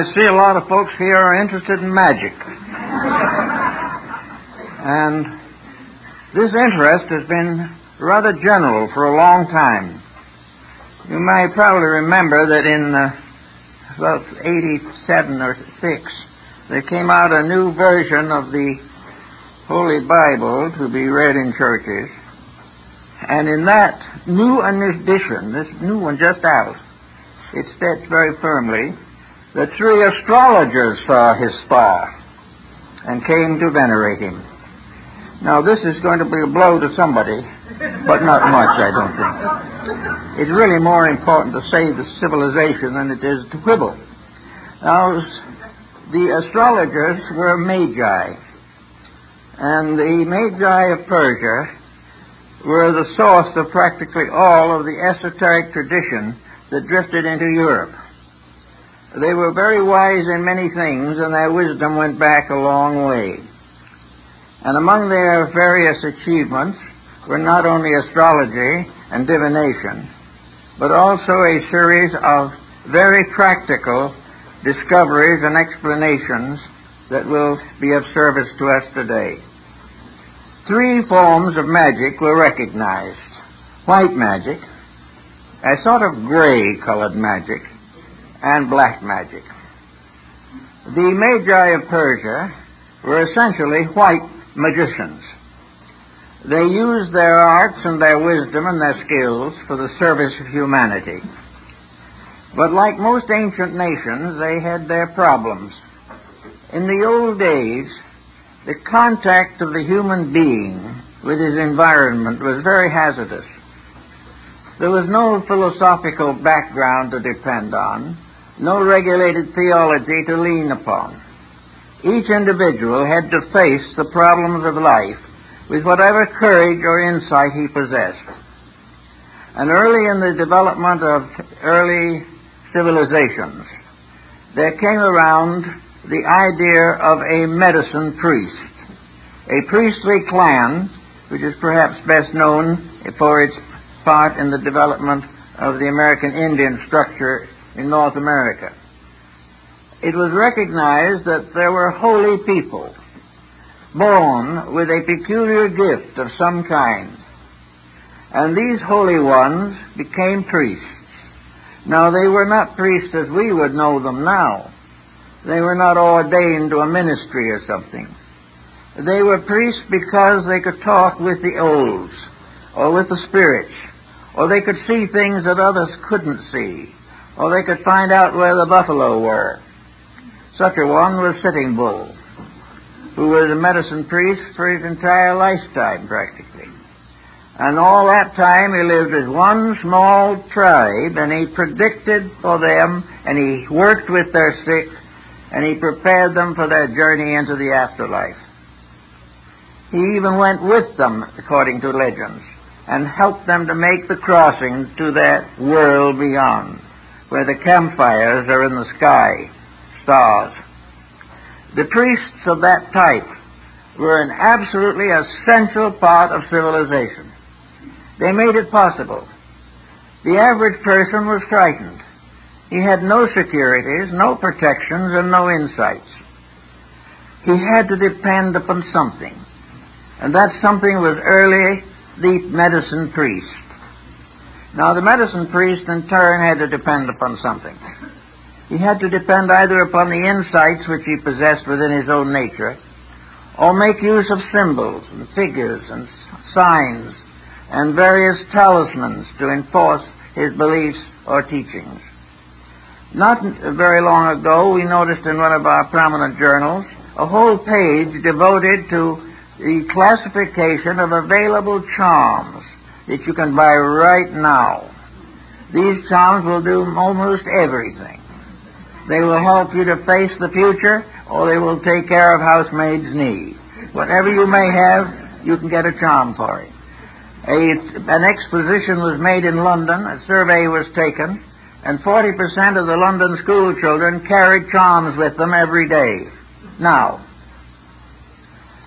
I see a lot of folks here are interested in magic. And this interest has been rather general for a long time. You may probably remember that in about 87 or 6, there came out a new version of the Holy Bible to be read in churches. And in that new edition, this new one just out, it states very firmly that 3 astrologers saw his star and came to venerate him. Now, this is going to be a blow to somebody, but not much, I don't think. It's really more important to save the civilization than it is to quibble. Now, the astrologers were magi, and the magi of Persia were the source of practically all of the esoteric tradition that drifted into Europe. They were very wise in many things, and their wisdom went back a long way. And among their various achievements were not only astrology and divination, but also a series of very practical discoveries and explanations that will be of service to us today. 3 forms of magic were recognized. White magic, a sort of gray-colored magic, and black magic. The Magi of Persia were essentially white magicians. They used their arts and their wisdom and their skills for the service of humanity. But like most ancient nations, they had their problems. In the old days, the contact of the human being with his environment was very hazardous. There was no philosophical background to depend on, no regulated theology to lean upon. Each individual had to face the problems of life with whatever courage or insight he possessed. And early in the development of early civilizations, there came around the idea of a medicine priest, a priestly clan, which is perhaps best known for its part in the development of the American Indian structure in North America. It was recognized that there were holy people born with a peculiar gift of some kind, and these holy ones became priests. Now, they were not priests as we would know them now. They were not ordained to a ministry or something. They were priests because they could talk with the olds, or with the spirits, or they could see things that others couldn't see, or they could find out where the buffalo were. Such a one was Sitting Bull, who was a medicine priest for his entire lifetime, practically. And all that time he lived as one small tribe, and he predicted for them, and he worked with their sick, and he prepared them for their journey into the afterlife. He even went with them, according to legends, and helped them to make the crossing to that world beyond, where the campfires are in the sky, stars. The priests of that type were an absolutely essential part of civilization. They made it possible. The average person was frightened. He had no securities, no protections, and no insights. He had to depend upon something, and that something was early the medicine priest. Now, the medicine priest, in turn, had to depend upon something. He had to depend either upon the insights which he possessed within his own nature, or make use of symbols and figures and signs and various talismans to enforce his beliefs or teachings. Not very long ago, we noticed in one of our prominent journals a whole page devoted to the classification of available charms that you can buy right now. These charms will do almost everything. They will help you to face the future, or they will take care of housemaid's need. Whatever you may have, you can get a charm for it. An exposition was made in London, a survey was taken, and 40% of the London school children carried charms with them every day. Now,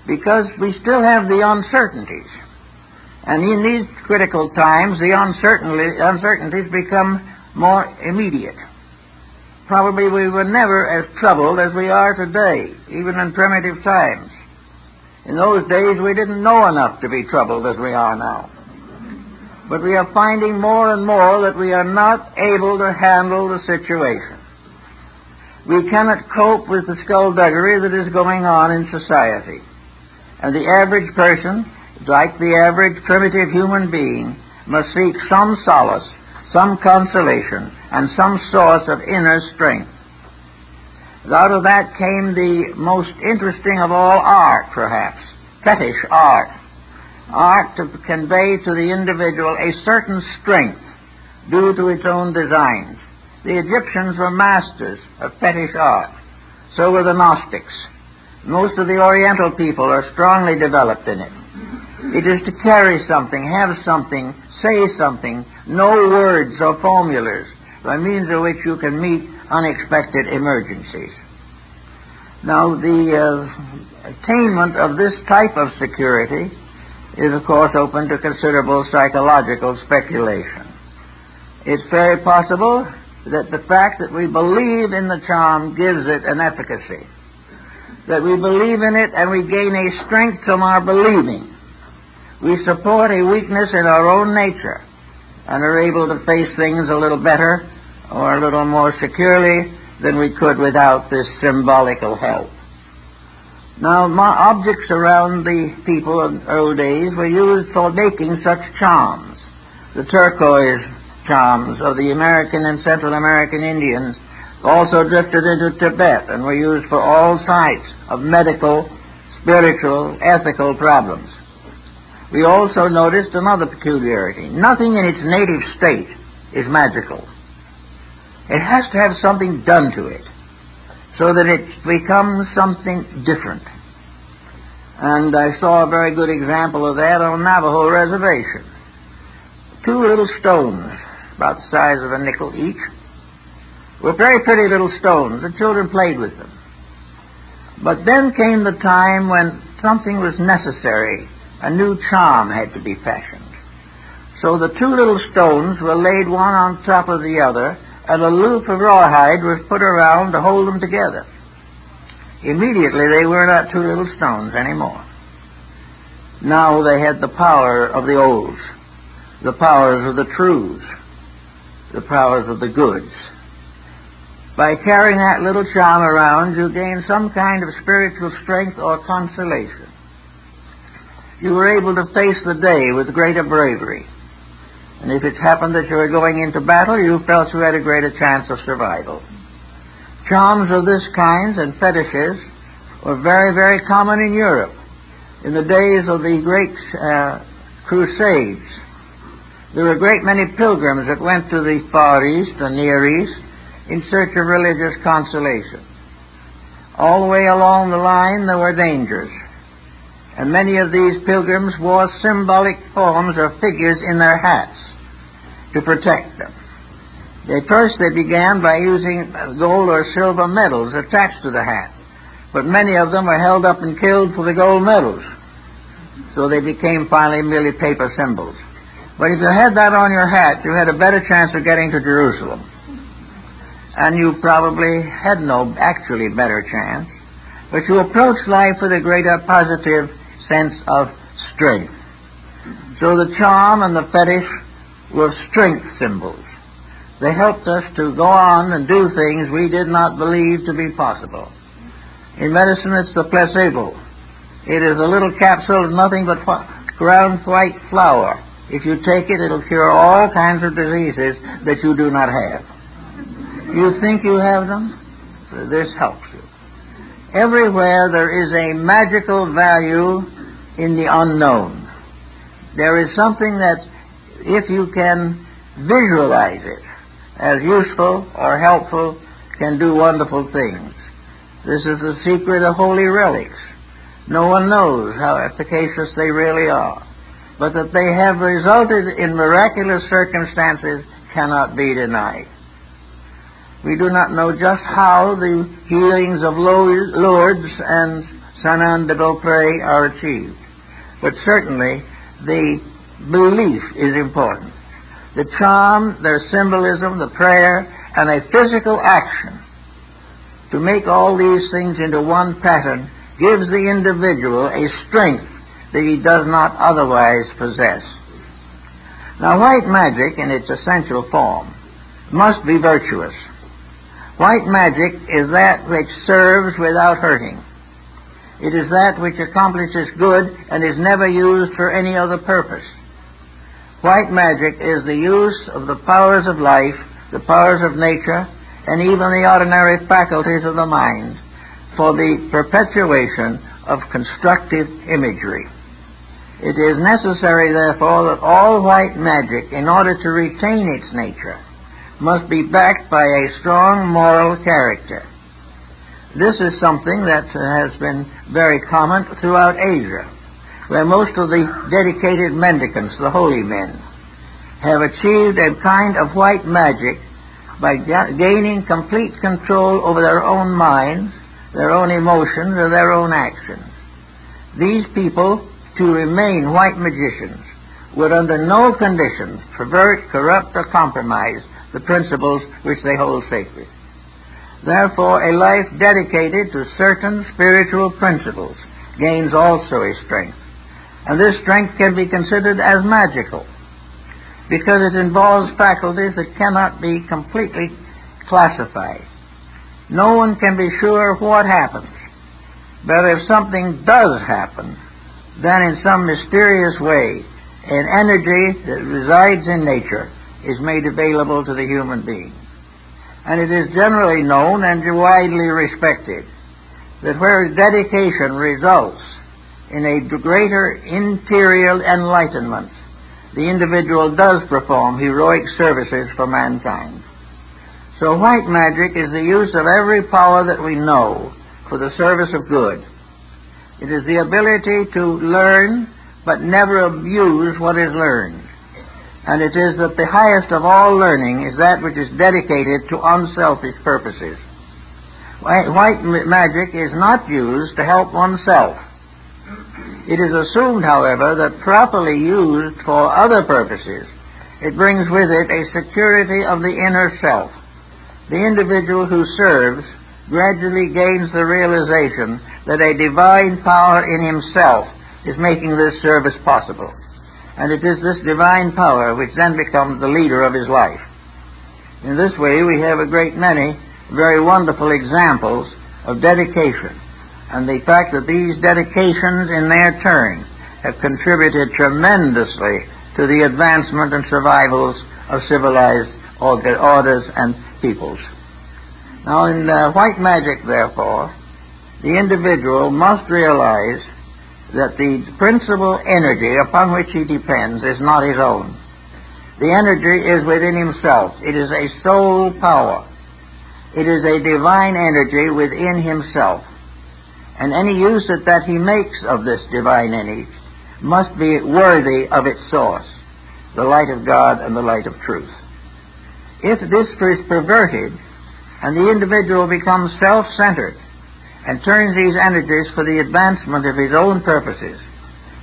because we still have the uncertainties, and in these critical times, the uncertainties become more immediate. probably we were never as troubled as we are today, even in primitive times. In those days, we didn't know enough to be troubled as we are now. But we are finding more and more that we are not able to handle the situation. We cannot cope with the skullduggery that is going on in society. And the average person, like the average primitive human being, must seek some solace, some consolation, and some source of inner strength. Out of that came the most interesting of all art, perhaps, fetish art. Art to convey to the individual a certain strength due to its own designs. The Egyptians were masters of fetish art. So were the Gnostics. Most of the Oriental people are strongly developed in it. It is to carry something, have something, say something, know words or formulas by means of which you can meet unexpected emergencies. Now, the attainment of this type of security is, of course, open to considerable psychological speculation. It's very possible that the fact that we believe in the charm gives it an efficacy, that we believe in it and we gain a strength from our believing. We support a weakness in our own nature and are able to face things a little better or a little more securely than we could without this symbolical help. Now, objects around the people of old days were used for making such charms. The turquoise charms of the American and Central American Indians also drifted into Tibet and were used for all types of medical, spiritual, ethical problems. We also noticed another peculiarity. Nothing in its native state is magical. It has to have something done to it so that it becomes something different. And I saw a very good example of that on Navajo Reservation. Two little stones, about the size of a nickel each, were very pretty little stones. The children played with them. But then came the time when something was necessary. A new charm had to be fashioned. So the two little stones were laid one on top of the other, and a loop of rawhide was put around to hold them together. Immediately they were not two little stones anymore. Now they had the power of the olds, the powers of the truths, the powers of the goods. By carrying that little charm around, you gain some kind of spiritual strength or consolation. You were able to face the day with greater bravery. And if it happened that you were going into battle, you felt you had a greater chance of survival. Charms of this kind and fetishes were very, very common in Europe in the days of the great Crusades. There were a great many pilgrims that went to the Far East and Near East in search of religious consolation. All the way along the line there were dangers. And many of these pilgrims wore symbolic forms or figures in their hats to protect them. First they began by using gold or silver medals attached to the hat. But many of them were held up and killed for the gold medals. So they became finally merely paper symbols. But if you had that on your hat, you had a better chance of getting to Jerusalem. And you probably had no actually better chance. But you approached life with a greater positive sense of strength. So the charm and the fetish were strength symbols. They helped us to go on and do things we did not believe to be possible. In medicine, it's the placebo. It is a little capsule of nothing but ground white flour. If you take it, it'll cure all kinds of diseases that you do not have. You think you have them? So this helps you. Everywhere there is a magical value in the unknown. There is something that, if you can visualize it as useful or helpful, can do wonderful things. This is the secret of holy relics. No one knows how efficacious they really are, but that they have resulted in miraculous circumstances cannot be denied. We do not know just how the healings of Lourdes and Saint-Anne-de-Beaupré are achieved, but certainly the belief is important. The charm, their symbolism, the prayer, and a physical action to make all these things into one pattern gives the individual a strength that he does not otherwise possess. Now, white magic in its essential form must be virtuous. White magic is that which serves without hurting. It is that which accomplishes good and is never used for any other purpose. White magic is the use of the powers of life, the powers of nature, and even the ordinary faculties of the mind for the perpetuation of constructive imagery. It is necessary, therefore, that all white magic, in order to retain its nature, must be backed by a strong moral character. This is something that has been very common throughout Asia, where most of the dedicated mendicants, the holy men, have achieved a kind of white magic by gaining complete control over their own minds, their own emotions, or their own actions. These people, to remain white magicians, would under no conditions pervert, corrupt, or compromise the principles which they hold sacred. Therefore, a life dedicated to certain spiritual principles gains also a strength. And this strength can be considered as magical, because it involves faculties that cannot be completely classified. No one can be sure what happens, but if something does happen, then in some mysterious way, an energy that resides in nature is made available to the human being. And it is generally known and widely respected that where dedication results in a greater interior enlightenment, the individual does perform heroic services for mankind. So white magic is the use of every power that we know for the service of good. It is the ability to learn but never abuse what is learned. And it is that the highest of all learning is that which is dedicated to unselfish purposes. White magic is not used to help oneself. It is assumed, however, that properly used for other purposes, it brings with it a security of the inner self. The individual who serves gradually gains the realization that a divine power in himself is making this service possible. And it is this divine power which then becomes the leader of his life. In this way, we have a great many very wonderful examples of dedication, and the fact that these dedications in their turn have contributed tremendously to the advancement and survivals of civilized orders and peoples. Now, in white magic, therefore, the individual must realize that the principal energy upon which he depends is not his own. The energy is within himself. It is a soul power. It is a divine energy within himself. And any use that he makes of this divine energy must be worthy of its source, the light of God and the light of truth. If this is perverted and the individual becomes self-centered and turns these energies for the advancement of his own purposes,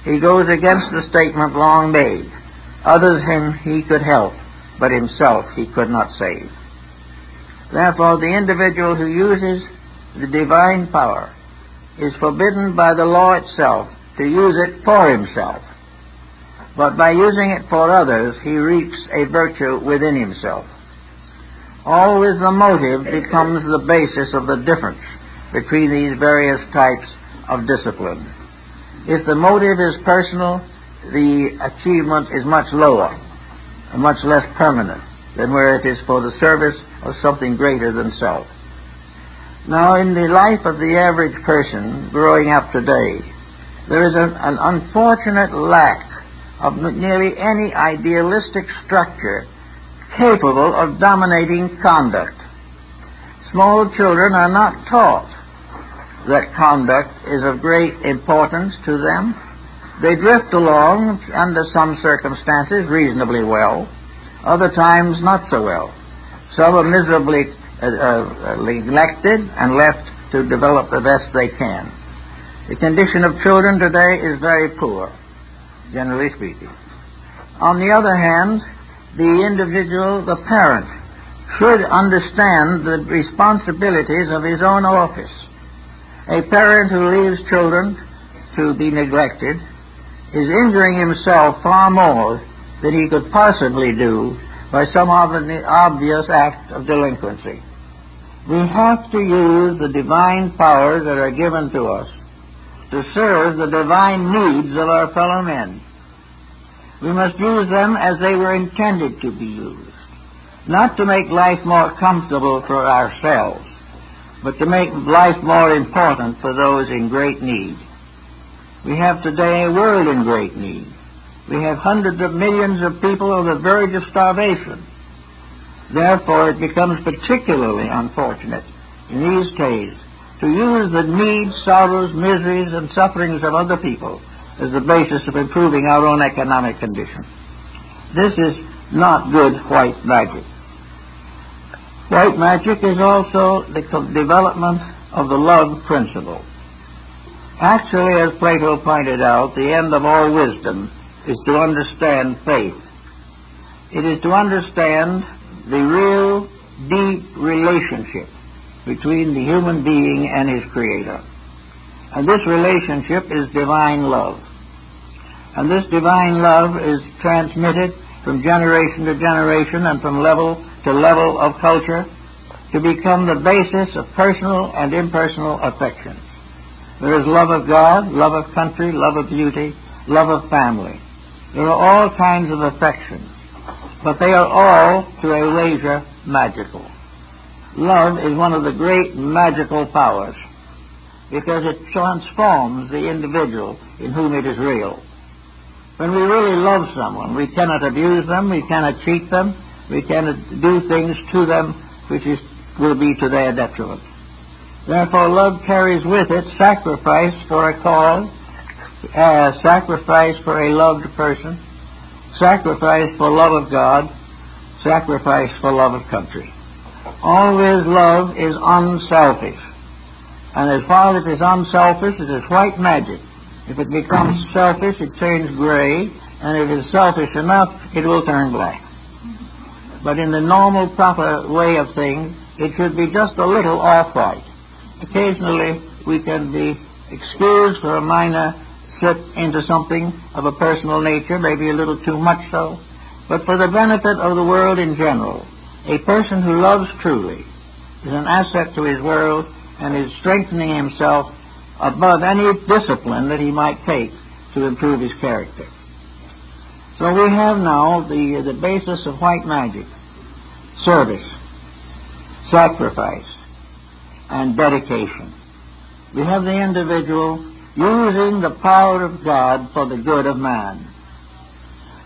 he goes against the statement long made, others him he could help, but himself he could not save. Therefore, the individual who uses the divine power is forbidden by the law itself to use it for himself. But by using it for others, he reaps a virtue within himself. Always the motive becomes the basis of the difference between these various types of discipline. If the motive is personal, the achievement is much lower and much less permanent than where it is for the service of something greater than self. Now, in the life of the average person growing up today, there is an unfortunate lack of nearly any idealistic structure capable of dominating conduct. Small children are not taught that conduct is of great importance to them. They drift along under some circumstances reasonably well, other times not so well. Some are miserably neglected and left to develop the best they can. The condition of children today is very poor, generally speaking. On the other hand, the individual, the parent, should understand the responsibilities of his own office. A parent who leaves children to be neglected is injuring himself far more than he could possibly do by some obvious act of delinquency. We have to use the divine powers that are given to us to serve the divine needs of our fellow men. We must use them as they were intended to be used, not to make life more comfortable for ourselves, but to make life more important for those in great need. We have today a world in great need. We have hundreds of millions of people on the verge of starvation. Therefore, it becomes particularly unfortunate in these days to use the needs, sorrows, miseries, and sufferings of other people as the basis of improving our own economic condition. This is not good white magic. White magic is also the development of the love principle. Actually, as Plato pointed out, the end of all wisdom is to understand faith. It is to understand the real, deep relationship between the human being and his Creator. And this relationship is divine love. And this divine love is transmitted from generation to generation and from level to level of culture to become the basis of personal and impersonal affections. There is love of God, love of country, love of beauty, love of family. There are all kinds of affections, but they are all, to a wager, magical. Love is one of the great magical powers because it transforms the individual in whom it is real. When we really love someone, we cannot abuse them, we cannot cheat them, we cannot do things to them which will be to their detriment. Therefore, love carries with it sacrifice for a cause, sacrifice for a loved person, sacrifice for love of God, sacrifice for love of country. Always love is unselfish. And as far as it is unselfish, it is white magic. If it becomes selfish, it turns gray, and if it is selfish enough, it will turn black. But in the normal, proper way of things, it should be just a little off-white. Occasionally, we can be excused for a minor slip into something of a personal nature, maybe a little too much so. But for the benefit of the world in general, a person who loves truly is an asset to his world and is strengthening himself above any discipline that he might take to improve his character. So we have now the basis of white magic: service, sacrifice, and dedication. We have the individual using the power of God for the good of man,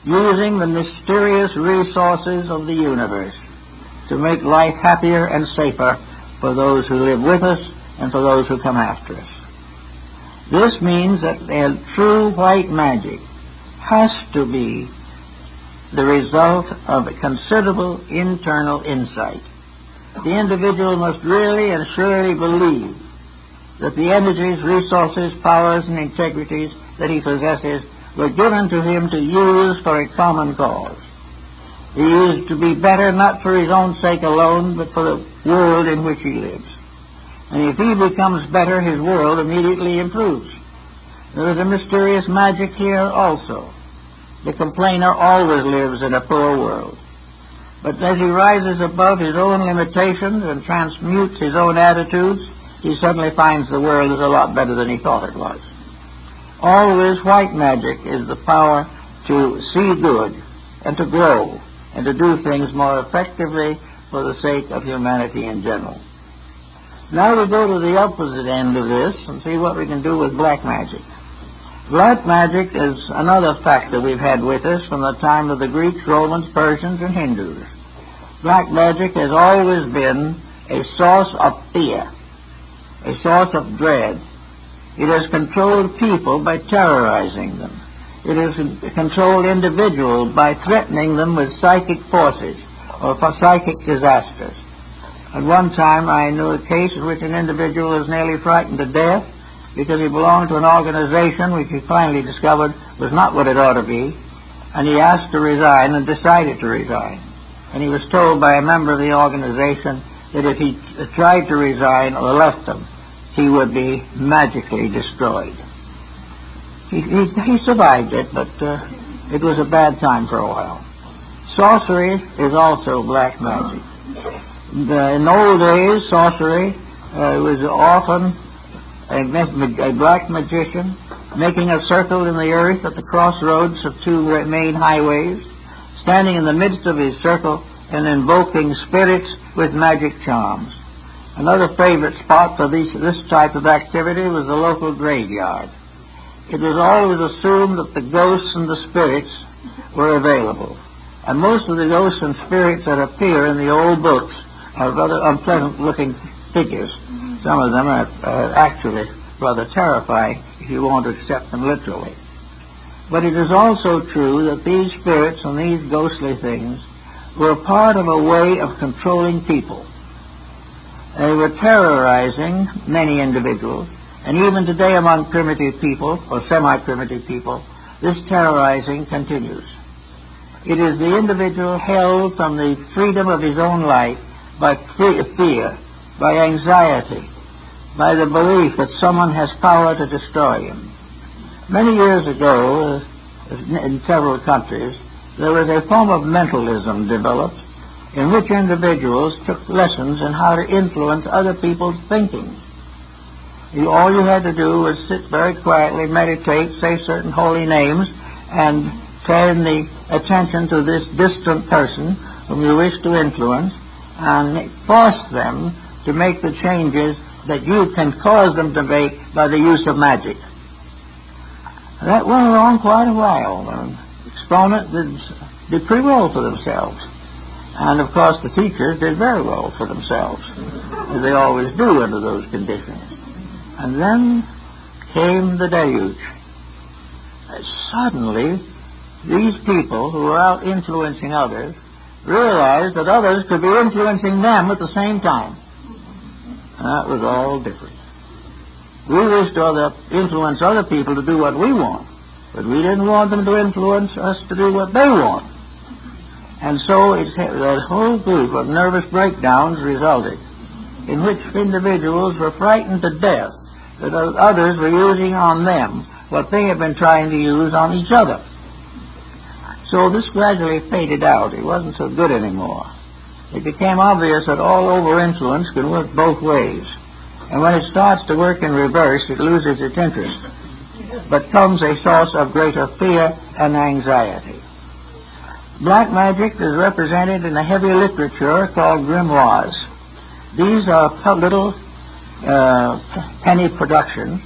using the mysterious resources of the universe to make life happier and safer for those who live with us and for those who come after us. This means that true white magic has to be the result of a considerable internal insight. The individual must really and surely believe that the energies, resources, powers, and integrities that he possesses were given to him to use for a common cause. He is to be better not for his own sake alone, but for the world in which he lives. And if he becomes better, his world immediately improves. There is a mysterious magic here also. The complainer always lives in a poor world. But as he rises above his own limitations and transmutes his own attitudes, he suddenly finds the world is a lot better than he thought it was. Always white magic is the power to see good and to grow and to do things more effectively for the sake of humanity in general. Now we go to the opposite end of this and see what we can do with black magic. Black magic is another factor we've had with us from the time of the Greeks, Romans, Persians, and Hindus. Black magic has always been a source of fear, a source of dread. It has controlled people by terrorizing them. It has controlled individuals by threatening them with psychic forces or for psychic disasters. At one time I knew a case in which an individual was nearly frightened to death because he belonged to an organization which he finally discovered was not what it ought to be, and he asked to resign and decided to resign. and he was told by a member of the organization that if he tried to resign or left them, he would be magically destroyed. He survived it, but it was a bad time for a while. Sorcery is also black magic. In old days, sorcery was often a black magician making a circle in the earth at the crossroads of two main highways, standing in the midst of his circle and invoking spirits with magic charms. Another favorite spot for this type of activity was the local graveyard. It was always assumed that the ghosts and the spirits were available. And most of the ghosts and spirits that appear in the old books are rather unpleasant-looking figures. Some of them are actually rather terrifying if you want to accept them literally. But it is also true that these spirits and these ghostly things were part of a way of controlling people. They were terrorizing many individuals, and even today among primitive people, or semi-primitive people, this terrorizing continues. It is the individual held from the freedom of his own life by fear, by anxiety, by the belief that someone has power to destroy him. Many years ago, in several countries, there was a form of mentalism developed in which individuals took lessons in how to influence other people's thinking. All you had to do was sit very quietly, meditate, say certain holy names, and turn the attention to this distant person whom you wish to influence, and force them to make the changes that you can cause them to make by the use of magic. That went along quite a while. Exponents did pretty well for themselves. And, of course, the teachers did very well for themselves, as they always do under those conditions. And then came the deluge. Suddenly, these people who were out influencing others realized that others could be influencing them at the same time. And that was all different. We wish to influence other people to do what we want, but we didn't want them to influence us to do what they want. And so that whole group of nervous breakdowns resulted, in which individuals were frightened to death that others were using on them what they had been trying to use on each other. So this gradually faded out. It wasn't so good anymore. It became obvious that all over-influence can work both ways. And when it starts to work in reverse, it loses its interest, but becomes a source of greater fear and anxiety. Black magic is represented in a heavy literature called grimoires. These are little penny productions,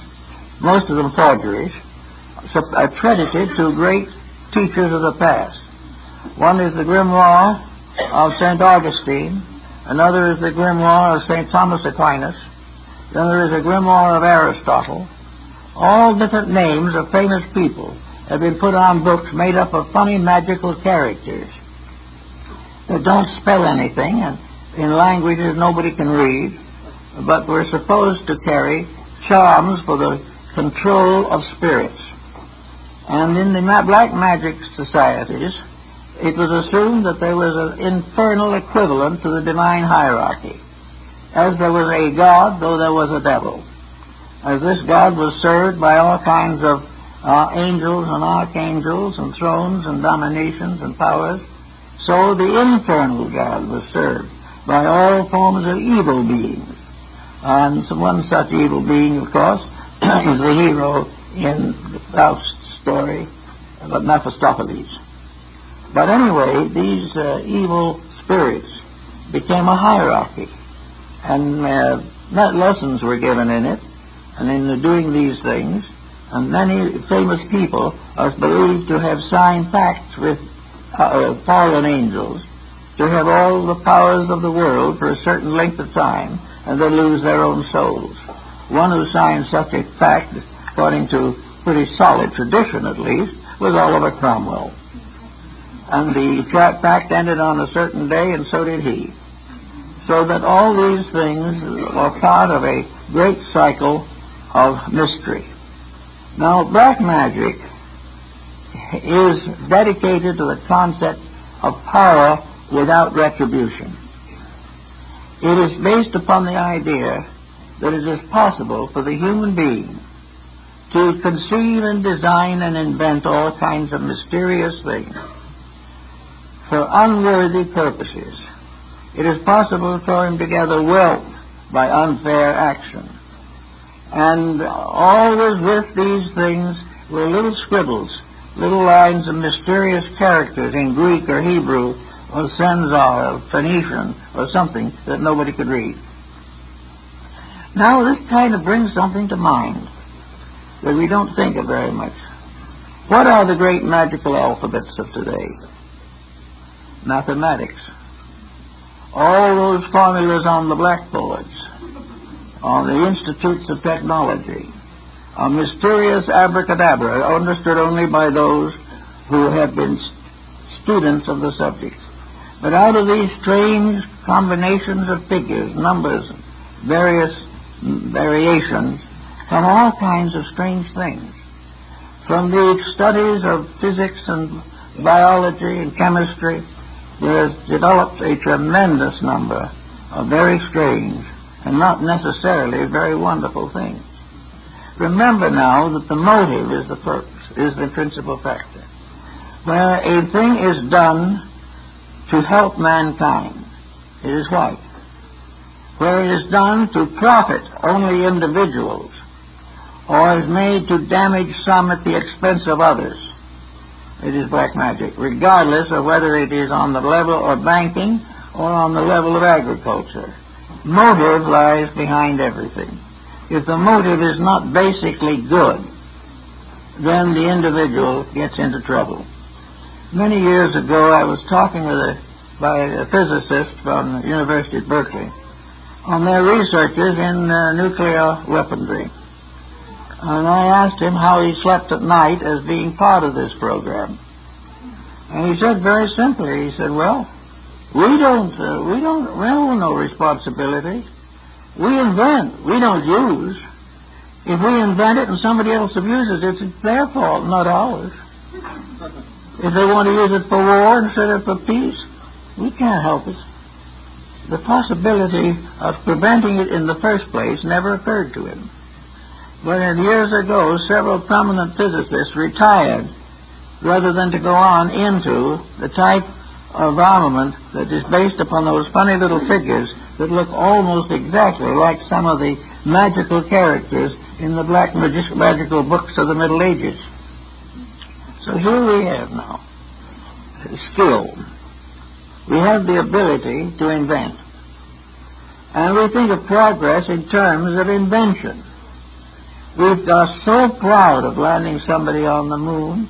most of them forgeries, accredited to great teachers of the past. One is the grimoire of St. Augustine, another is the grimoire of St. Thomas Aquinas, then there is a grimoire of Aristotle. All different names of famous people have been put on books made up of funny magical characters that don't spell anything and in languages nobody can read, but we're supposed to carry charms for the control of spirits. And in the black magic societies, it was assumed that there was an infernal equivalent to the divine hierarchy. As there was a god, though there was a devil. As this god was served by all kinds of angels and archangels and thrones and dominations and powers, so the infernal god was served by all forms of evil beings. And one such evil being, of course, is the hero in the Faust story about Mephistopheles. But anyway, these evil spirits became a hierarchy, and lessons were given in it, and in doing these things, and many famous people are believed to have signed pacts with fallen angels to have all the powers of the world for a certain length of time, and then lose their own souls. One who signed such a pact, according to pretty solid tradition at least, was Oliver Cromwell. And the pact ended on a certain day, and so did he. So that all these things are part of a great cycle of mystery. Now, black magic is dedicated to the concept of power without retribution. It is based upon the idea that it is possible for the human being to conceive and design and invent all kinds of mysterious things for unworthy purposes. It is possible for him to gather wealth by unfair action. And always with these things were little scribbles, little lines of mysterious characters in Greek or Hebrew or Senzar or Phoenician or something that nobody could read. Now this kind of brings something to mind that we don't think of very much. What are the great magical alphabets of today? Mathematics. All those formulas on the blackboards, on the institutes of technology, are mysterious abracadabra, understood only by those who have been students of the subject. But out of these strange combinations of figures, numbers, various variations, come all kinds of strange things. From the studies of physics and biology and chemistry, there has developed a tremendous number of very strange and not necessarily very wonderful things. Remember now that the motive is the principal factor. Where a thing is done to help mankind, it is what? Where it is done to profit only individuals, or is made to damage some at the expense of others, it is black magic, regardless of whether it is on the level of banking or on the level of agriculture. Motive lies behind everything. If the motive is not basically good, then the individual gets into trouble. Many years ago, I was talking by a physicist from the University of Berkeley on their researches in nuclear weaponry. And I asked him how he slept at night as being part of this program. And he said very simply, he said, well, we don't have no responsibility. We invent, we don't use. If we invent it and somebody else abuses it, it's their fault, not ours. If they want to use it for war instead of for peace, we can't help it. The possibility of preventing it in the first place never occurred to him. But years ago, several prominent physicists retired rather than to go on into the type of armament that is based upon those funny little figures that look almost exactly like some of the magical characters in the black magical books of the Middle Ages. So here we have now skill. We have the ability to invent. And we think of progress in terms of invention. We are so proud of landing somebody on the moon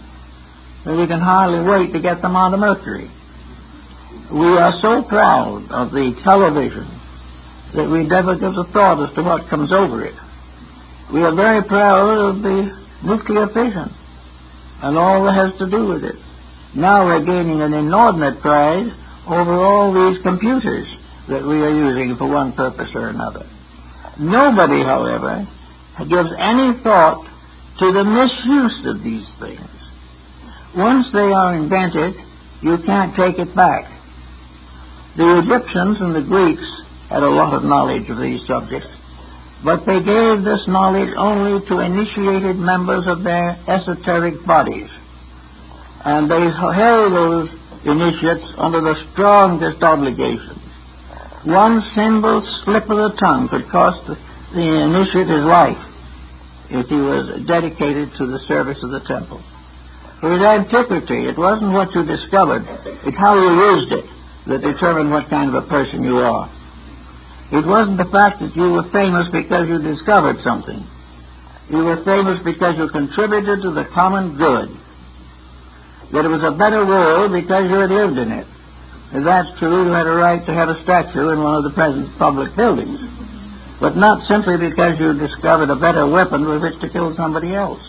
that we can hardly wait to get them onto Mercury. We are so proud of the television that we never give a thought as to what comes over it. We are very proud of the nuclear fission and all that has to do with it. Now we're gaining an inordinate pride over all these computers that we are using for one purpose or another. Nobody, however, gives any thought to the misuse of these things. Once they are invented, you can't take it back. The Egyptians and the Greeks had a lot of knowledge of these subjects, but they gave this knowledge only to initiated members of their esoteric bodies. And they held those initiates under the strongest obligations. One single slip of the tongue could cost the initiate his life if he was dedicated to the service of the temple. For in antiquity, it wasn't what you discovered, it's how you used it that determined what kind of a person you are. It wasn't the fact that you were famous because you discovered something. You were famous because you contributed to the common good. That it was a better world because you had lived in it. If that's true, you had a right to have a statue in one of the present public buildings. But not simply because you discovered a better weapon with which to kill somebody else.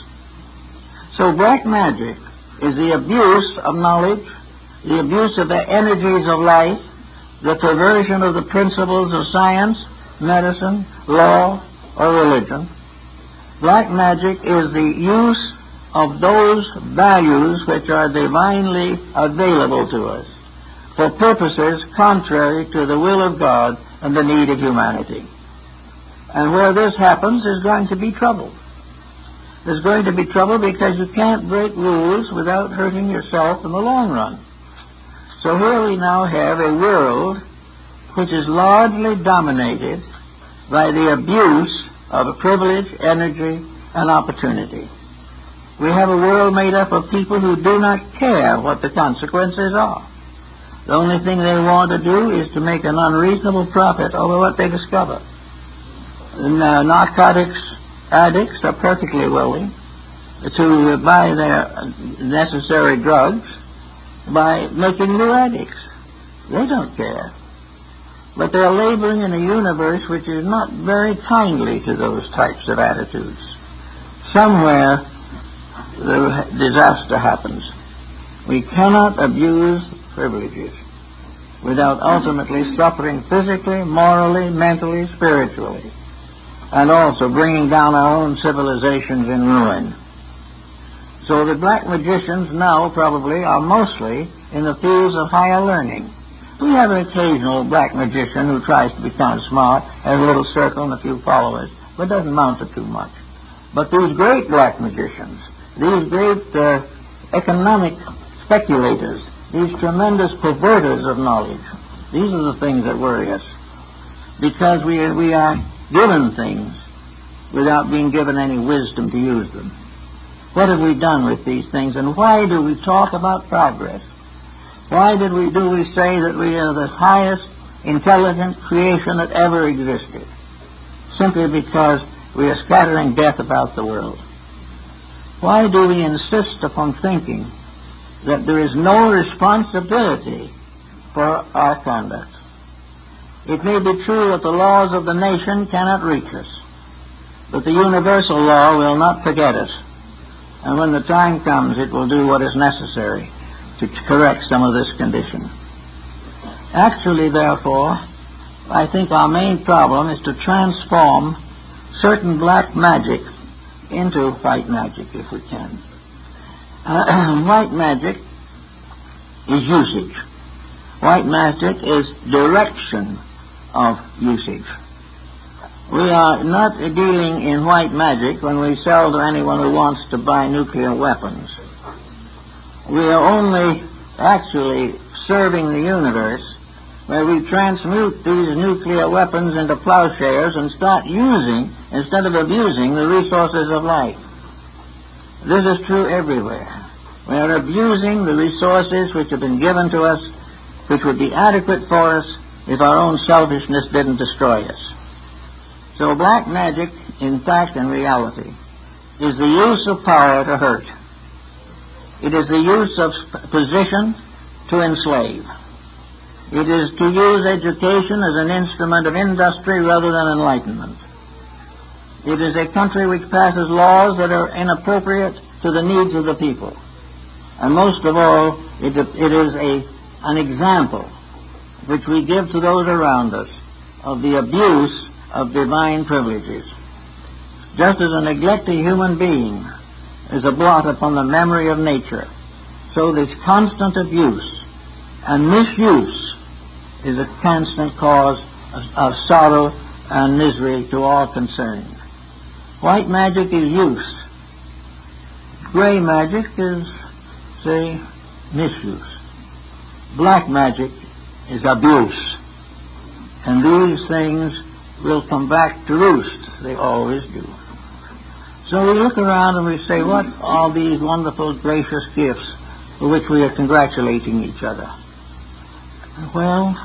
So black magic is the abuse of knowledge, the abuse of the energies of life, the perversion of the principles of science, medicine, law, or religion. Black magic is the use of those values which are divinely available to us. for purposes contrary to the will of God and the need of humanity. And where this happens, there's going to be trouble. There's going to be trouble because you can't break rules without hurting yourself in the long run. So here we now have a world which is largely dominated by the abuse of privilege, energy, and opportunity. We have a world made up of people who do not care what the consequences are. The only thing they want to do is to make an unreasonable profit over what they discover. Narcotics addicts are perfectly willing to buy their necessary drugs by making new addicts. They don't care. But they're laboring in a universe which is not very kindly to those types of attitudes. Somewhere the disaster happens. We cannot abuse privileges without ultimately suffering physically, morally, mentally, spiritually, and also bringing down our own civilizations in ruin. So the black magicians now probably are mostly in the fields of higher learning. We have an occasional black magician who tries to become smart, has a little circle and a few followers, but doesn't amount to too much. But these great black magicians, these great economic speculators, these tremendous perverters of knowledge, these are the things that worry us. Because we are given things without being given any wisdom to use them. What have we done with these things, and why do we talk about progress? Why do we say that we are the highest intelligent creation that ever existed? Simply because we are scattering death about the world. Why do we insist upon thinking that there is no responsibility for our conduct? It may be true that the laws of the nation cannot reach us, but the universal law will not forget us. And when the time comes, it will do what is necessary to correct some of this condition. Actually, therefore, I think our main problem is to transform certain black magic into white magic, if we can. White magic is usage. White magic is direction of usage. We are not dealing in white magic when we sell to anyone who wants to buy nuclear weapons. We are only actually serving the universe where we transmute these nuclear weapons into plowshares and start using, instead of abusing, the resources of life. This is true everywhere. We are abusing the resources which have been given to us, which would be adequate for us if our own selfishness didn't destroy us. So black magic, in fact and reality, is the use of power to hurt. It is the use of position to enslave. It is to use education as an instrument of industry rather than enlightenment. It is a country which passes laws that are inappropriate to the needs of the people. And most of all, it is an example which we give to those around us of the abuse of divine privileges. Just as a neglected human being is a blot upon the memory of nature, so this constant abuse and misuse is a constant cause of sorrow and misery to all concerned. White magic is use. Gray magic is, say, misuse. Black magic is abuse. And these things will come back to roost. They always do. So we look around and we say, what are these wonderful, gracious gifts for which we are congratulating each other? Well,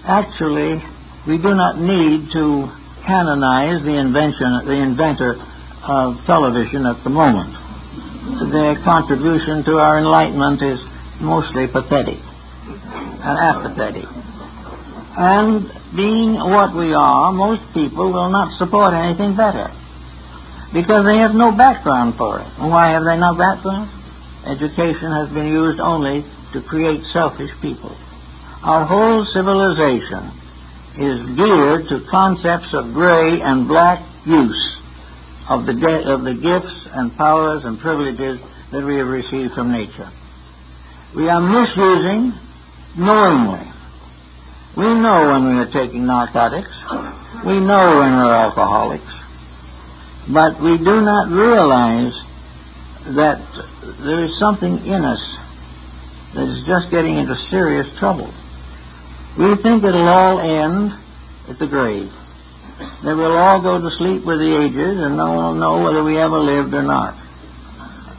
actually, we do not need to canonize the inventor of television at the moment. Their contribution to our enlightenment is mostly pathetic and apathetic. And being what we are, most people will not support anything better because they have no background for it. And why have they no background? Education has been used only to create selfish people. Our whole civilization is geared to concepts of gray and black use of the gifts and powers and privileges that we have received from nature. We are misusing knowingly. We know when we are taking narcotics. We know when we're alcoholics. But we do not realize that there is something in us that is just getting into serious trouble. We think it'll all end at the grave, that we'll all go to sleep with the ages and no one will know whether we ever lived or not.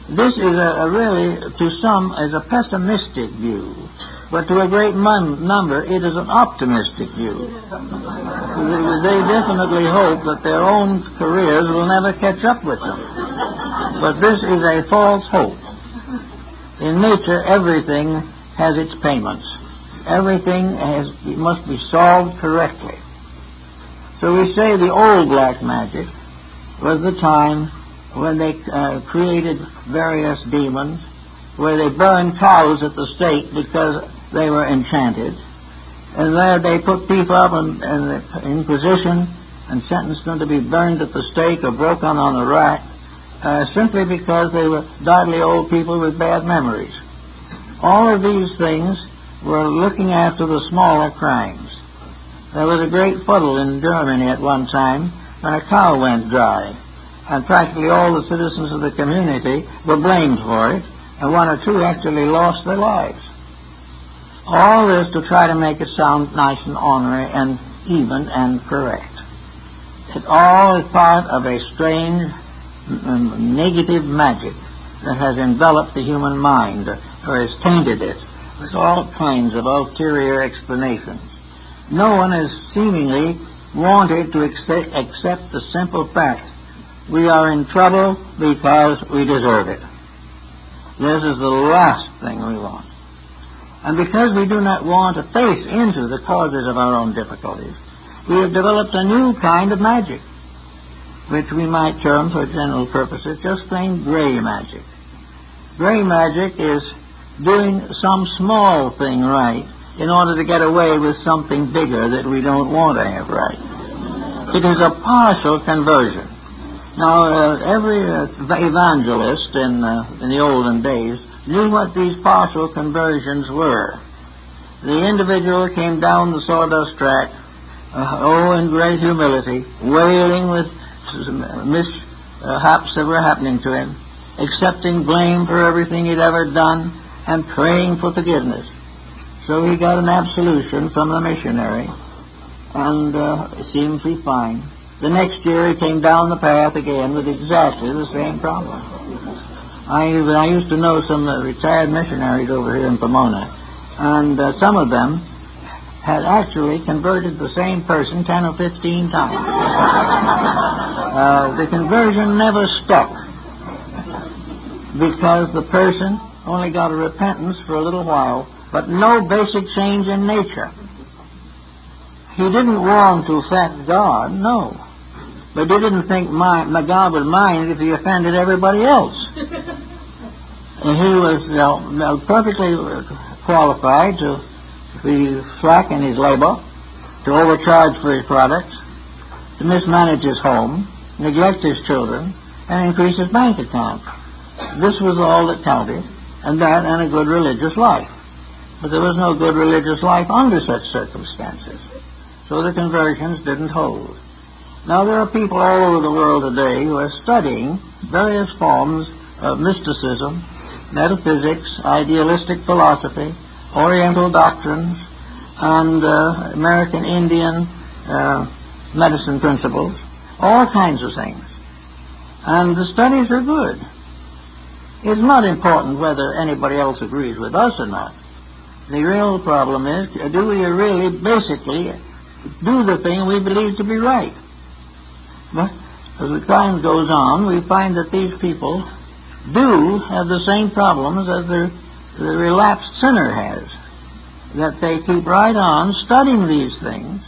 This is really, to some, is a pessimistic view, but to a great number, it is an optimistic view. They definitely hope that their own careers will never catch up with them. But this is a false hope. In nature, everything has its payments. Everything must be solved correctly. So we say the old black magic was the time when they created various demons, where they burned cows at the stake because they were enchanted. And there they put people up in position and sentenced them to be burned at the stake or broken on a rack, simply because they were dodgy old people with bad memories. All of these things were looking after the smaller crimes. There was a great fuddle in Germany at one time when a cow went dry, and practically all the citizens of the community were blamed for it, and one or two actually lost their lives. All this to try to make it sound nice and ornery and even and correct. It all is part of a strange negative magic that has enveloped the human mind, or has tainted it with all kinds of ulterior explanations. No one has seemingly wanted to accept the simple fact: we are in trouble because we deserve it. This is the last thing we want. And because we do not want to face into the causes of our own difficulties, we have developed a new kind of magic, which we might term, for general purposes, just plain gray magic. Gray magic is doing some small thing right in order to get away with something bigger that we don't want to have right. It is a partial conversion. Now, every evangelist in the olden days knew what these partial conversions were. The individual came down the sawdust track, in great humility, wailing with mishaps that were happening to him, accepting blame for everything he'd ever done, and praying for forgiveness. So he got an absolution from the missionary, and it seemed to be fine. The next year he came down the path again with exactly the same problem. I used to know some retired missionaries over here in Pomona, and some of them had actually converted the same person 10 or 15 times. The conversion never stuck because the person only got a repentance for a little while, but no basic change in nature. He didn't want to offend God, no. But he didn't think God would mind if he offended everybody else. And he was perfectly qualified to be slack in his labor, to overcharge for his products, to mismanage his home, neglect his children, and increase his bank account. This was all that counted, and that and a good religious life. But there was no good religious life under such circumstances. So the conversions didn't hold. Now there are people all over the world today who are studying various forms of mysticism, metaphysics, idealistic philosophy, Oriental doctrines, and American Indian medicine principles, all kinds of things. And the studies are good. It's not important whether anybody else agrees with us or not. The real problem is, do we really basically do the thing we believe to be right? But as the time goes on, we find that these people do have the same problems as the relapsed sinner has. That they keep right on studying these things.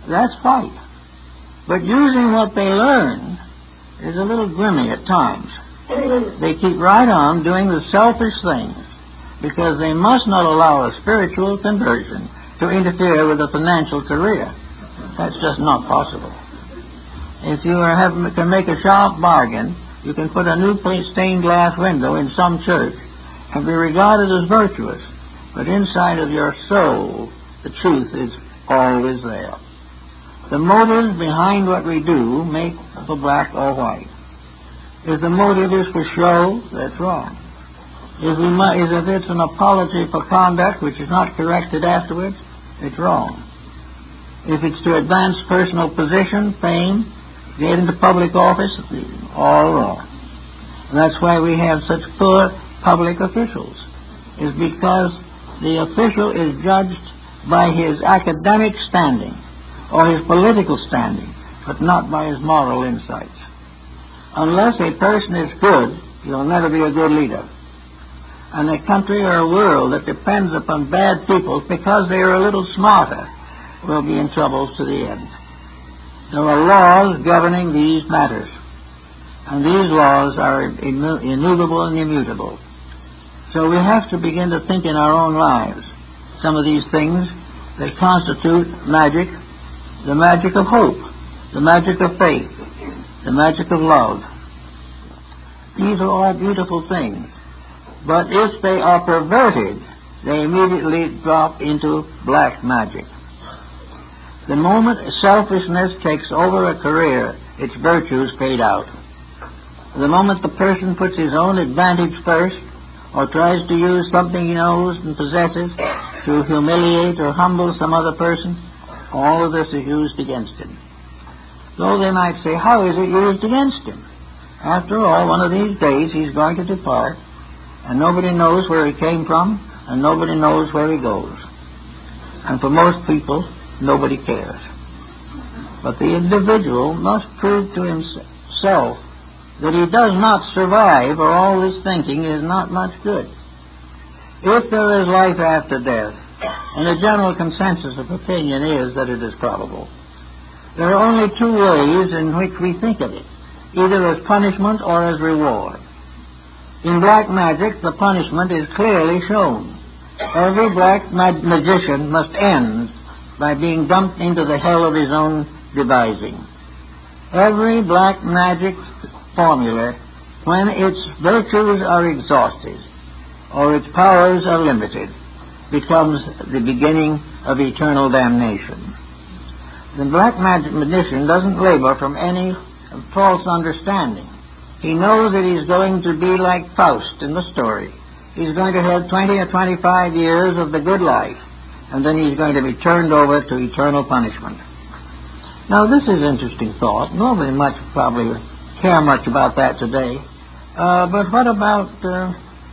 That's right. But using what they learn is a little grimy at times. They keep right on doing the selfish things because they must not allow a spiritual conversion to interfere with a financial career. That's just not possible. If you can make a sharp bargain, you can put a new stained glass window in some church and be regarded as virtuous. but inside of your soul, the truth is always there. The motives behind what we do make for black or white. If the motive is for show, that's wrong. If it's an apology for conduct which is not corrected afterwards, it's wrong. If it's to advance personal position, fame, get into public office, all wrong. And that's why we have such poor public officials, is because the official is judged by his academic standing or his political standing, but not by his moral insights. Unless a person is good, he'll never be a good leader. And a country or a world that depends upon bad people because they are a little smarter will be in trouble to the end. There are laws governing these matters, and these laws are immovable and immutable. So we have to begin to think in our own lives some of these things that constitute magic, the magic of hope, the magic of faith, the magic of love. These are all beautiful things, but if they are perverted, they immediately drop into black magic. The moment selfishness takes over a career, its virtues fade out. The moment the person puts his own advantage first, or tries to use something he knows and possesses to humiliate or humble some other person, all of this is used against him. So they might say, how is it used against him? After all, one of these days he's going to depart, and nobody knows where he came from, and nobody knows where he goes. And for most people, nobody cares. But the individual must prove to himself that he does not survive, or all this thinking is not much good. If there is life after death, and the general consensus of opinion is that it is probable, there are only two ways in which we think of it, either as punishment or as reward. In black magic, the punishment is clearly shown. Every black magician must end by being dumped into the hell of his own devising. Every black magic formula, when its virtues are exhausted or its powers are limited, becomes the beginning of eternal damnation. The black magician doesn't labor from any false understanding. He knows that he's going to be like Faust in the story. He's going to have 20 or 25 years of the good life, and then he's going to be turned over to eternal punishment. Now, this is an interesting thought. Nobody much probably care much about that today. But what about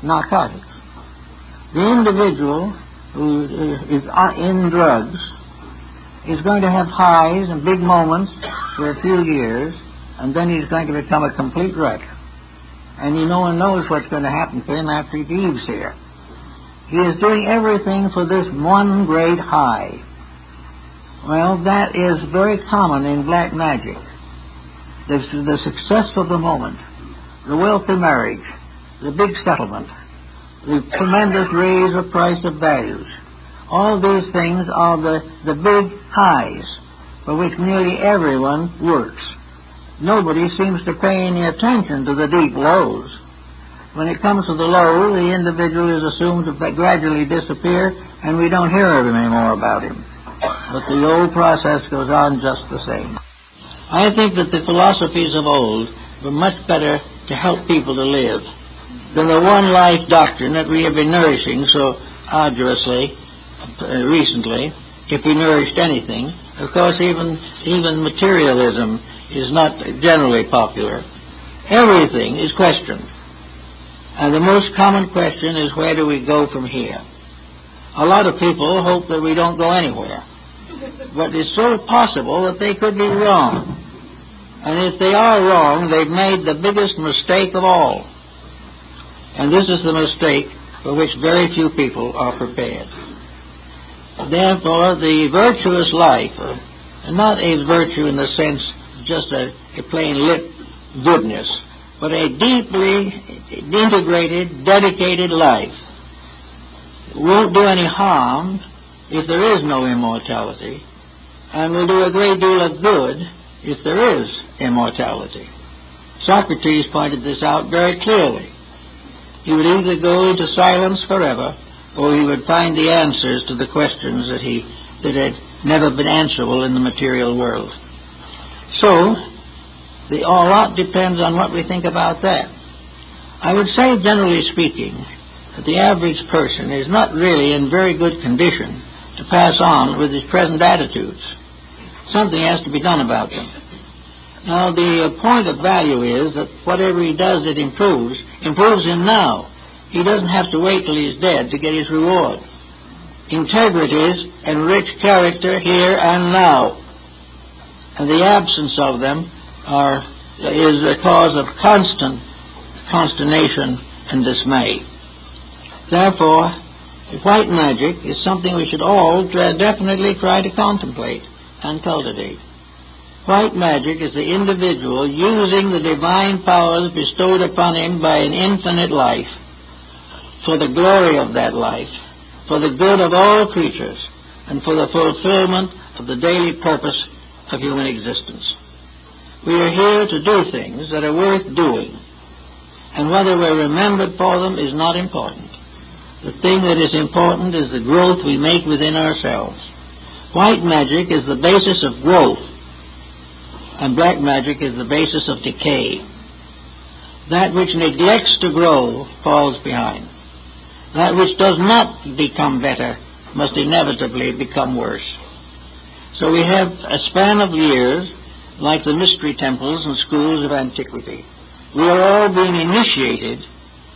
narcotics? The individual who is in drugs is going to have highs and big moments for a few years, and then he's going to become a complete wreck. And no one knows what's going to happen to him after he leaves here. He is doing everything for this one great high. Well, that is very common in black magic. The success of the moment, the wealthy marriage, the big settlement, the tremendous raise of price of values. All these things are the big highs for which nearly everyone works. Nobody seems to pay any attention to the deep lows. When it comes to the low, the individual is assumed to gradually disappear, and we don't hear any more about him. But the old process goes on just the same. I think that the philosophies of old were much better to help people to live than the one-life doctrine that we have been nourishing so arduously recently, if we nourished anything. Of course, even materialism is not generally popular. Everything is questioned. And the most common question is, where do we go from here? A lot of people hope that we don't go anywhere. But it's so possible that they could be wrong. And if they are wrong, they've made the biggest mistake of all. And this is the mistake for which very few people are prepared. Therefore, the virtuous life, not a virtue in the sense just a plain lip goodness, but a deeply integrated, dedicated life, won't do any harm if there is no immortality, and will do a great deal of good if there is immortality. Socrates pointed this out very clearly. He would either go into silence forever, or he would find the answers to the questions that had never been answerable in the material world. So, a lot depends on what we think about that. I would say, generally speaking, that the average person is not really in very good condition to pass on with his present attitudes. Something has to be done about them. Now, the point of value is that whatever he does that improves him now. He doesn't have to wait till he's dead to get his reward. Integrities enrich character here and now, and the absence of them is a cause of constant consternation and dismay. Therefore, white magic is something we should all definitely try to contemplate and cultivate. White magic is the individual using the divine powers bestowed upon him by an infinite life for the glory of that life, for the good of all creatures, and for the fulfillment of the daily purpose of human existence. We are here to do things that are worth doing, and whether we're remembered for them is not important. The thing that is important is the growth we make within ourselves. White magic is the basis of growth, and black magic is the basis of decay. That which neglects to grow falls behind. That which does not become better must inevitably become worse. So we have a span of years like the mystery temples and schools of antiquity. We are all being initiated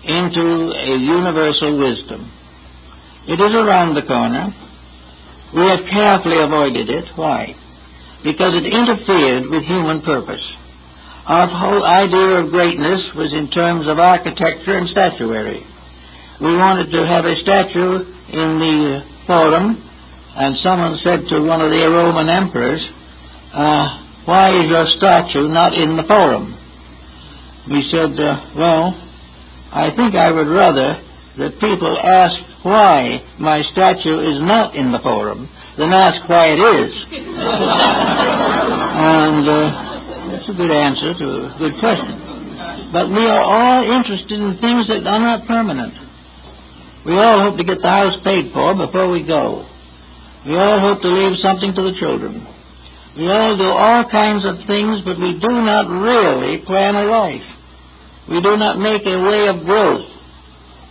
into a universal wisdom. It is around the corner. We have carefully avoided it. Why? Because it interfered with human purpose. Our whole idea of greatness was in terms of architecture and statuary. We wanted to have a statue in the forum, and someone said to one of the Roman emperors, why is your statue not in the forum? He said, well, I think I would rather that people ask why my statue is not in the forum than ask why it is. And that's a good answer to a good question. But we are all interested in things that are not permanent. We all hope to get the house paid for before we go. We all hope to leave something to the children. We all do all kinds of things, but we do not really plan a life. We do not make a way of growth.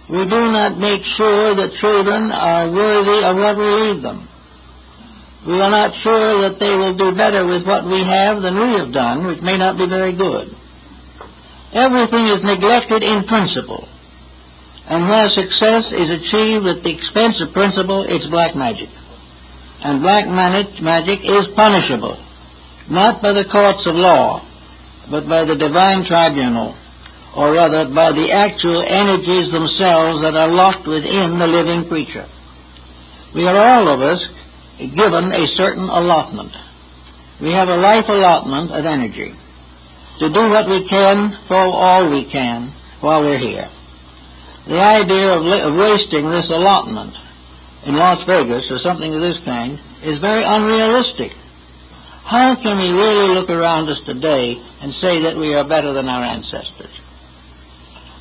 We do not make sure that children are worthy of what we leave them. We are not sure that they will do better with what we have than we have done, which may not be very good. Everything is neglected in principle. And where success is achieved at the expense of principle, it's black magic. And black magic is punishable, not by the courts of law, but by the divine tribunal, or rather by the actual energies themselves that are locked within the living creature. We are all of us given a certain allotment. We have a life allotment of energy to do what we can for all we can while we're here. The idea of wasting this allotment in Las Vegas or something of this kind is very unrealistic. How can we really look around us today and say that we are better than our ancestors?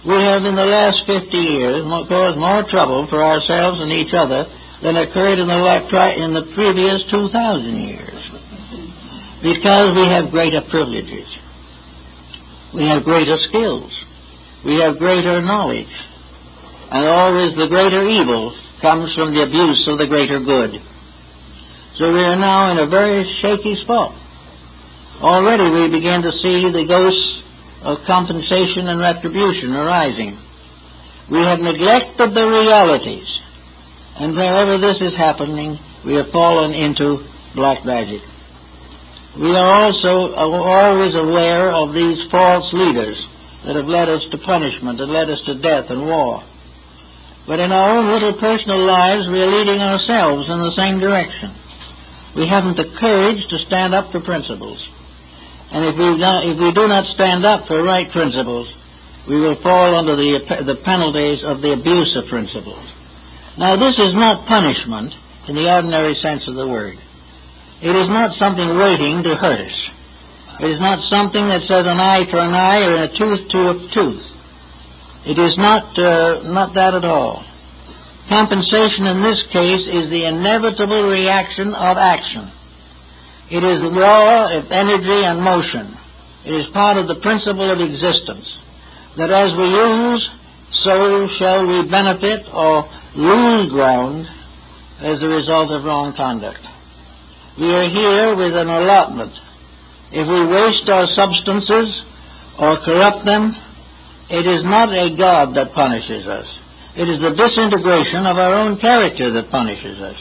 We have in the last 50 years caused more trouble for ourselves and each other than occurred in the previous 2,000 years, because we have greater privileges. We have greater skills. We have greater knowledge. And always the greater evil comes from the abuse of the greater good. So we are now in a very shaky spot. Already we begin to see the ghosts of compensation and retribution arising. We have neglected the realities, and wherever this is happening, we have fallen into black magic. We are also always aware of these false leaders that have led us to punishment and led us to death and war. But in our own little personal lives, we are leading ourselves in the same direction. We haven't the courage to stand up for principles. And if we do not stand up for right principles, we will fall under the penalties of the abuse of principles. Now, this is not punishment in the ordinary sense of the word. It is not something waiting to hurt us. It is not something that says an eye for an eye or a tooth to a tooth. It is not that at all. Compensation in this case is the inevitable reaction of action. It is the law of energy and motion. It is part of the principle of existence, that as we use, so shall we benefit or lose ground as a result of wrong conduct. We are here with an allotment. If we waste our substances or corrupt them, it is not a God that punishes us. It is the disintegration of our own character that punishes us.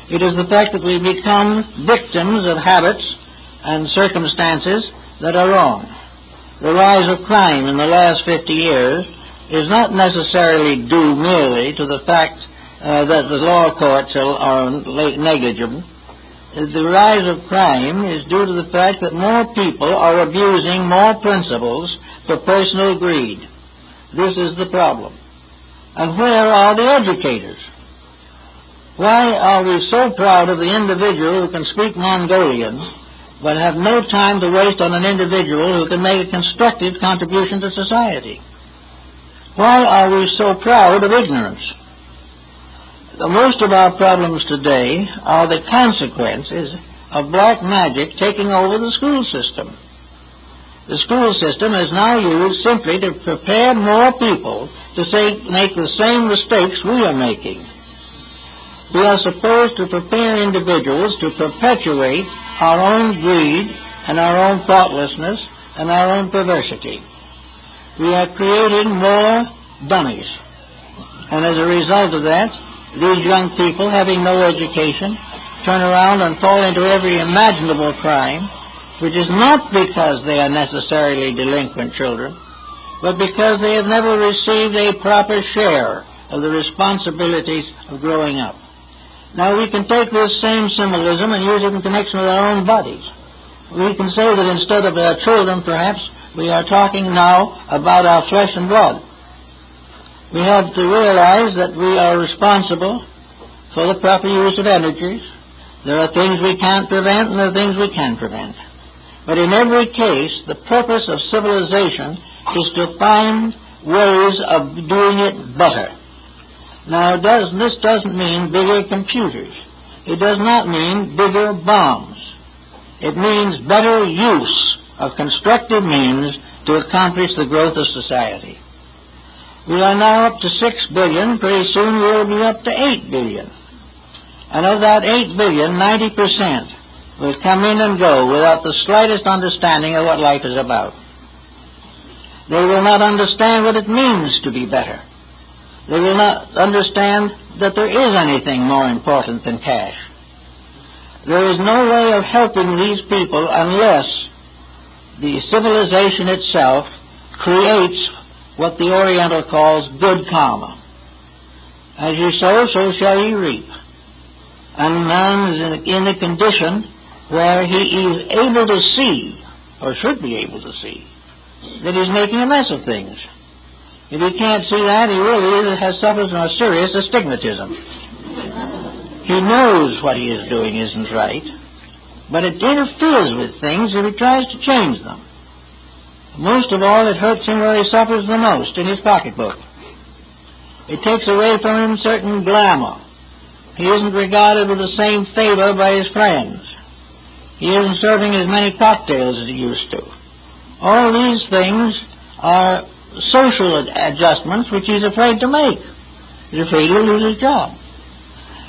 It is the fact that we become victims of habits and circumstances that are wrong. The rise of crime in the last 50 years is not necessarily due merely to the fact that the law courts are negligible. The rise of crime is due to the fact that more people are abusing more principles for personal greed. This is the problem. And where are the educators? Why are we so proud of the individual who can speak Mongolian, but have no time to waste on an individual who can make a constructive contribution to society? Why are we so proud of ignorance? Most of our problems today are the consequences of black magic taking over the school system. The school system is now used simply to prepare more people to make the same mistakes we are making. We are supposed to prepare individuals to perpetuate our own greed and our own thoughtlessness and our own perversity. We are creating more dummies. And as a result of that, these young people, having no education, turn around and fall into every imaginable crime, which is not because they are necessarily delinquent children, but because they have never received a proper share of the responsibilities of growing up. Now, we can take this same symbolism and use it in connection with our own bodies. We can say that instead of our children, perhaps, we are talking now about our flesh and blood. We have to realize that we are responsible for the proper use of energies. There are things we can't prevent and there are things we can prevent. But in every case, the purpose of civilization is to find ways of doing it better. Now, this doesn't mean bigger computers. It does not mean bigger bombs. It means better use of constructive means to accomplish the growth of society. We are now up to 6 billion. Pretty soon we'll be up to 8 billion. And of that 8 billion, 90% will come in and go without the slightest understanding of what life is about. They will not understand what it means to be better. They will not understand that there is anything more important than cash. There is no way of helping these people unless the civilization itself creates what the Oriental calls good karma. As you sow, so shall ye reap. And man is in a condition where he is able to see, or should be able to see, that he's making a mess of things. If he can't see that, he really has suffered from a serious astigmatism. He knows what he is doing isn't right, but it interferes with things if he tries to change them. Most of all, it hurts him where he suffers the most, in his pocketbook. It takes away from him certain glamour. He isn't regarded with the same favor by his friends. He isn't serving as many cocktails as he used to. All these things are social adjustments which he's afraid to make. He's afraid he'll lose his job.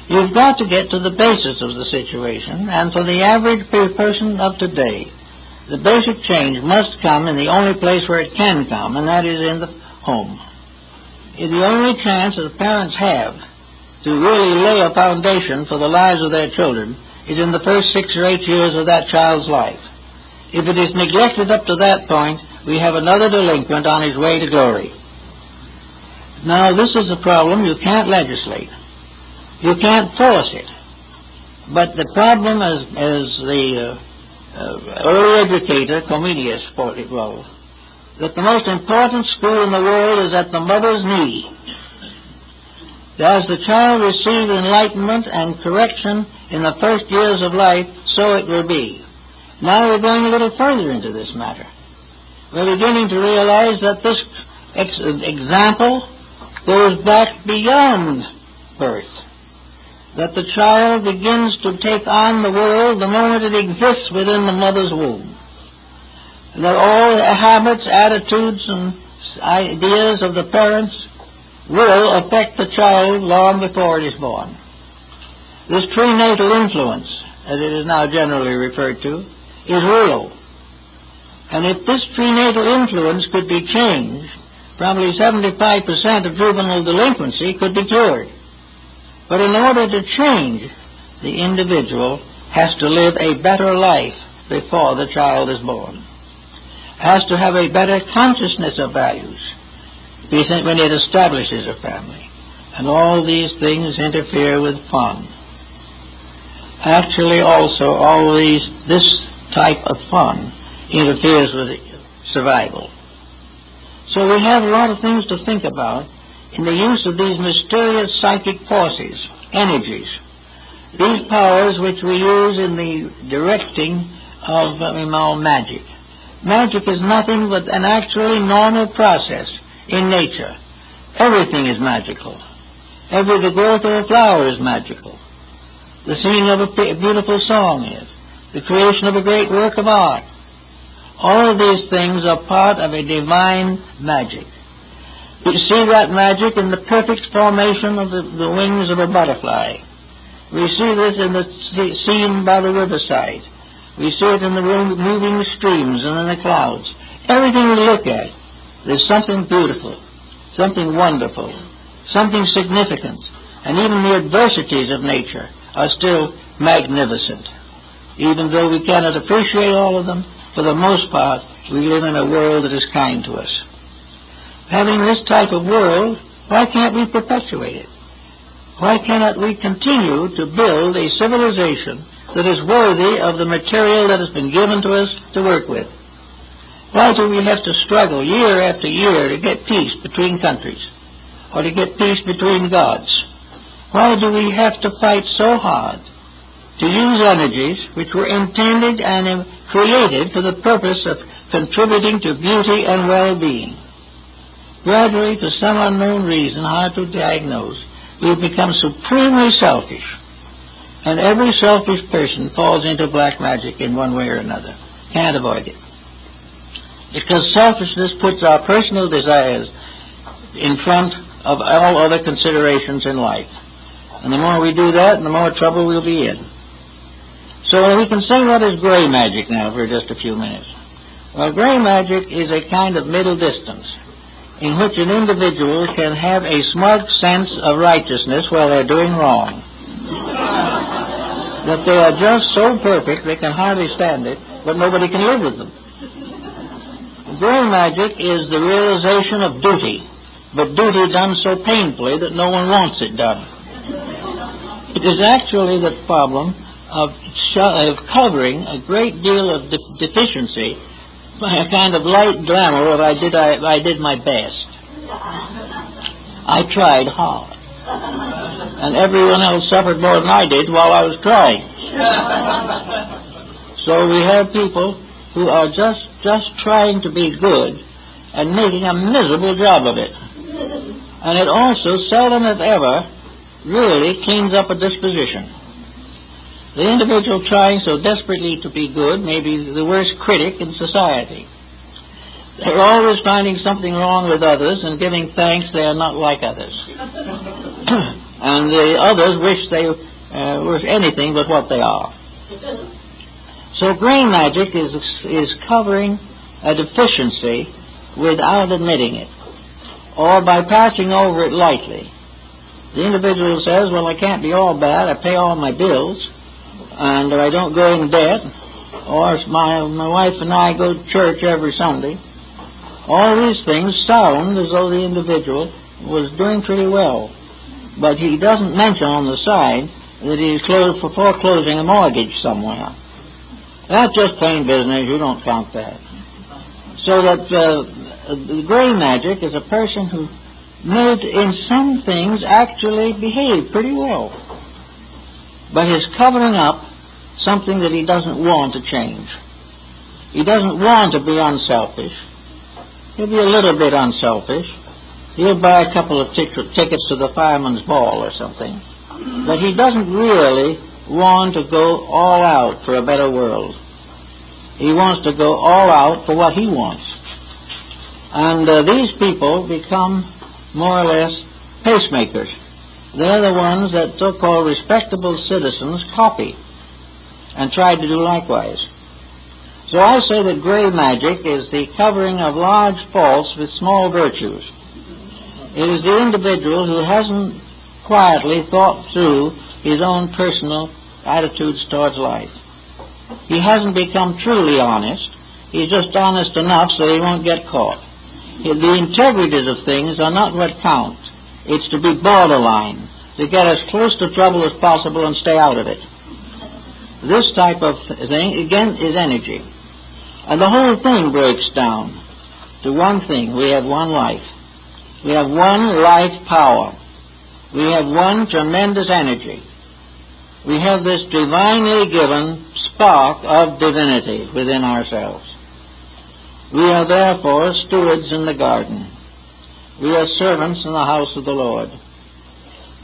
You've got to get to the basis of the situation, and for the average person of today, the basic change must come in the only place where it can come, and that is in the home. The only chance that parents have to really lay a foundation for the lives of their children is in the first 6 or 8 years of that child's life. If it is neglected up to that point, we have another delinquent on his way to glory. Now, this is a problem you can't legislate. You can't force it. But the problem, as the early educator, Comenius, put it well, that the most important school in the world is at the mother's knee. As the child receives enlightenment and correction in the first years of life, so it will be. Now we're going a little further into this matter. We're beginning to realize that this example goes back beyond birth. That the child begins to take on the world the moment it exists within the mother's womb. That all the habits, attitudes, and ideas of the parents will affect the child long before it is born. This prenatal influence, as it is now generally referred to, is real. And if this prenatal influence could be changed, probably 75% of juvenile delinquency could be cured. But in order to change, the individual has to live a better life before the child is born. Has to have a better consciousness of values when it establishes a family. And all these things interfere with fun. Actually, also, this type of fun interferes with survival. So we have a lot of things to think about in the use of these mysterious psychic forces, energies, these powers which we use in the directing of magic. Magic is nothing but an actually normal process in nature. Everything is magical. The growth of a flower is magical. The singing of a beautiful song is. The creation of a great work of art. All of these things are part of a divine magic. We see that magic in the perfect formation of the wings of a butterfly. We see this in the scene by the riverside. We see it in the moving streams and in the clouds. Everything we look at, there's something beautiful, something wonderful, something significant. And even the adversities of nature are still magnificent. Even though we cannot appreciate all of them, for the most part, we live in a world that is kind to us. Having this type of world, why can't we perpetuate it? Why cannot we continue to build a civilization that is worthy of the material that has been given to us to work with? Why do we have to struggle year after year to get peace between countries or to get peace between gods? Why do we have to fight so hard to use energies which were intended and created for the purpose of contributing to beauty and well-being? Gradually, for some unknown reason, hard to diagnose, we've become supremely selfish. And every selfish person falls into black magic in one way or another. Can't avoid it. Because selfishness puts our personal desires in front of all other considerations in life. And the more we do that, the more trouble we'll be in. So we can say what is gray magic now for just a few minutes. Well, gray magic is a kind of middle distance in which an individual can have a smug sense of righteousness while they're doing wrong. That they are just so perfect they can hardly stand it, but nobody can live with them. Gray magic is the realization of duty, but duty done so painfully that no one wants it done. It is actually the problem of covering a great deal of deficiency by a kind of light glamour of I did my best. I tried hard. And everyone else suffered more than I did while I was trying. So we have people who are just trying to be good and making a miserable job of it. And it also seldom if ever really cleans up a disposition. The individual trying so desperately to be good may be the worst critic in society. They're always finding something wrong with others and giving thanks they are not like others. And the others wish they were anything but what they are. So gray magic is covering a deficiency without admitting it, or by passing over it lightly. The individual says, well, I can't be all bad, I pay all my bills, and I don't go in debt, or my wife and I go to church every Sunday. All these things sound as though the individual was doing pretty well, but he doesn't mention on the side that he's foreclosing a mortgage somewhere. That's just plain business, you don't count that. So that the gray magic is a person who may in some things actually behave pretty well, but is covering up something that he doesn't want to change. He doesn't want to be unselfish. He'll be a little bit unselfish. He'll buy a couple of tickets to the fireman's ball or something. But he doesn't really want to go all out for a better world. He wants to go all out for what he wants. And these people become more or less pacemakers. They're the ones that so-called respectable citizens copy and try to do likewise. So I say that gray magic is the covering of large faults with small virtues. It is the individual who hasn't quietly thought through his own personal attitudes towards life. He hasn't become truly honest. He's just honest enough so he won't get caught. The integrities of things are not what count. It's to be borderline, to get as close to trouble as possible and stay out of it. This type of thing, again, is energy. And the whole thing breaks down to one thing. We have one life. We have one life power. We have one tremendous energy. We have this divinely given spark of divinity within ourselves. We are therefore stewards in the garden. We are servants in the house of the Lord.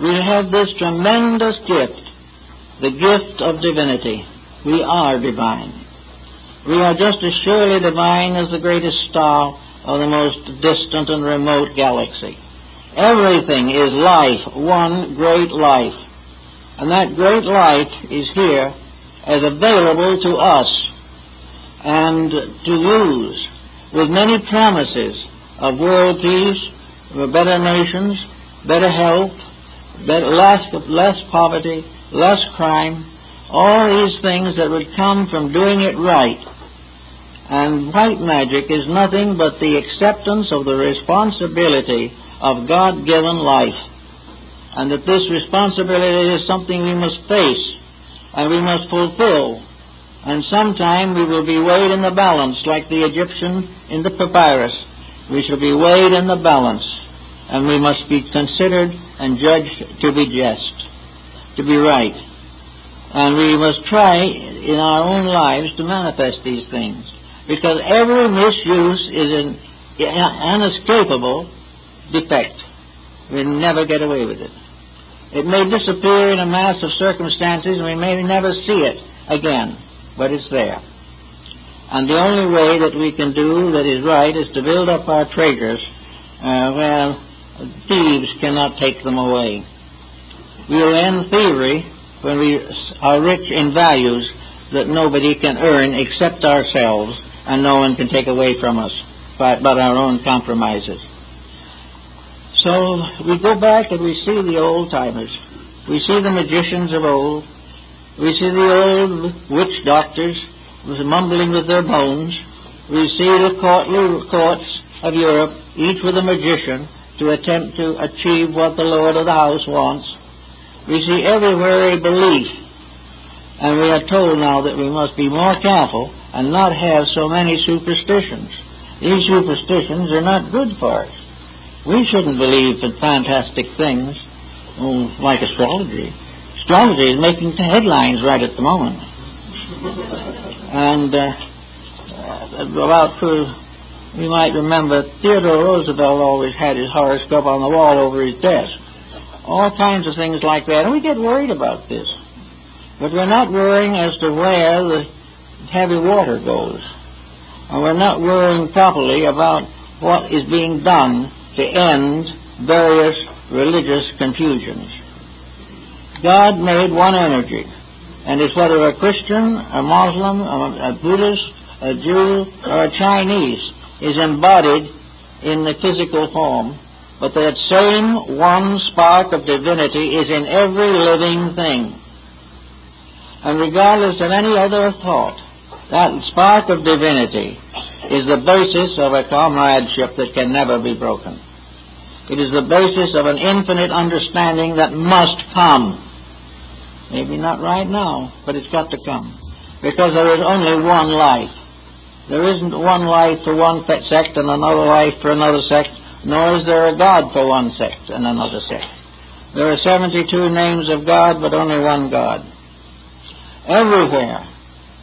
We have this tremendous gift, the gift of divinity. We are divine. We are just as surely divine as the greatest star of the most distant and remote galaxy. Everything is life, one great life. And that great life is here as available to us and to use with many promises of world peace, better nations, better health, less poverty, less crime, all these things that would come from doing it right. And white magic is nothing but the acceptance of the responsibility of God-given life, and that this responsibility is something we must face and we must fulfill. And sometime we will be weighed in the balance like the Egyptian in the papyrus. We shall be weighed in the balance, and we must be considered and judged to be just, to be right. And we must try in our own lives to manifest these things, because every misuse is an inescapable defect. We never get away with it. It may disappear in a mass of circumstances, and we may never see it again, but it's there. And the only way that we can do that is right is to build up our treasures where thieves cannot take them away. We will end thievery when we are rich in values that nobody can earn except ourselves, and no one can take away from us but our own compromises. So we go back and we see the old-timers. We see the magicians of old. We see the old witch doctors mumbling with their bones. We see the courtly courts of Europe, each with a magician, to attempt to achieve what the Lord of the house wants. We see everywhere a belief, and we are told now that we must be more careful and not have so many superstitions. These superstitions are not good for us. We shouldn't believe in fantastic things like astrology. Astrology is making headlines right at the moment. And you might remember Theodore Roosevelt always had his horoscope on the wall over his desk. All kinds of things like that. And we get worried about this. But we're not worrying as to where the heavy water goes. And we're not worrying properly about what is being done to end various religious confusions. God made one energy, and it's whether a Christian, a Muslim, a Buddhist, a Jew, or a Chinese is embodied in the physical form, but that same one spark of divinity is in every living thing. And regardless of any other thought, that spark of divinity is the basis of a comradeship that can never be broken. It is the basis of an infinite understanding that must come. Maybe not right now, but it's got to come. Because there is only one life. There isn't one life for one sect and another life for another sect, nor is there a God for one sect and another sect. There are 72 names of God, but only one God. Everywhere,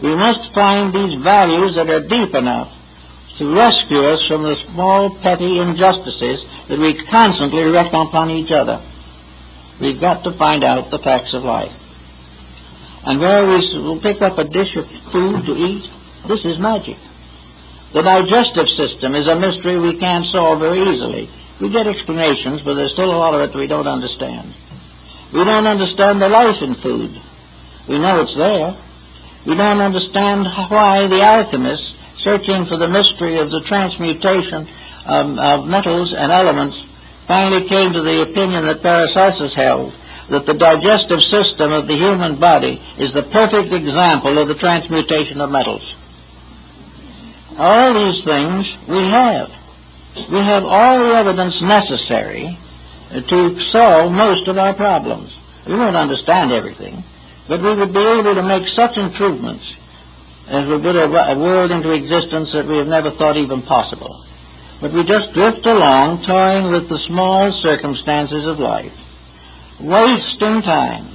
we must find these values that are deep enough to rescue us from the small, petty injustices that we constantly wreak upon each other. We've got to find out the facts of life. And where we will pick up a dish of food to eat, this is magic. The digestive system is a mystery we can't solve very easily. We get explanations, but there's still a lot of it we don't understand. We don't understand the life in food. We know it's there. We don't understand why the alchemists, searching for the mystery of the transmutation of metals and elements, finally came to the opinion that Paracelsus held, that the digestive system of the human body is the perfect example of the transmutation of metals. All these things we have. We have all the evidence necessary to solve most of our problems. We won't understand everything, but we would be able to make such improvements as would put a world into existence that we have never thought even possible. But we just drift along, toying with the small circumstances of life, wasting time.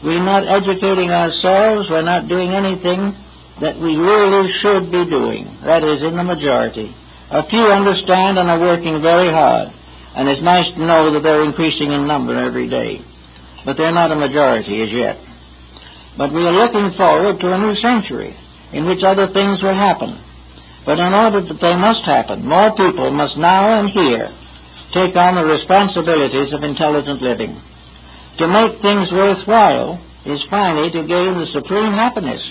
We're not educating ourselves. We're not doing anything that we really should be doing. That is, in the majority. A few understand and are working very hard, and it's nice to know that they're increasing in number every day. But they're not a majority as yet. But we are looking forward to a new century in which other things will happen. But in order that they must happen, more people must now and here take on the responsibilities of intelligent living. To make things worthwhile is finally to gain the supreme happiness.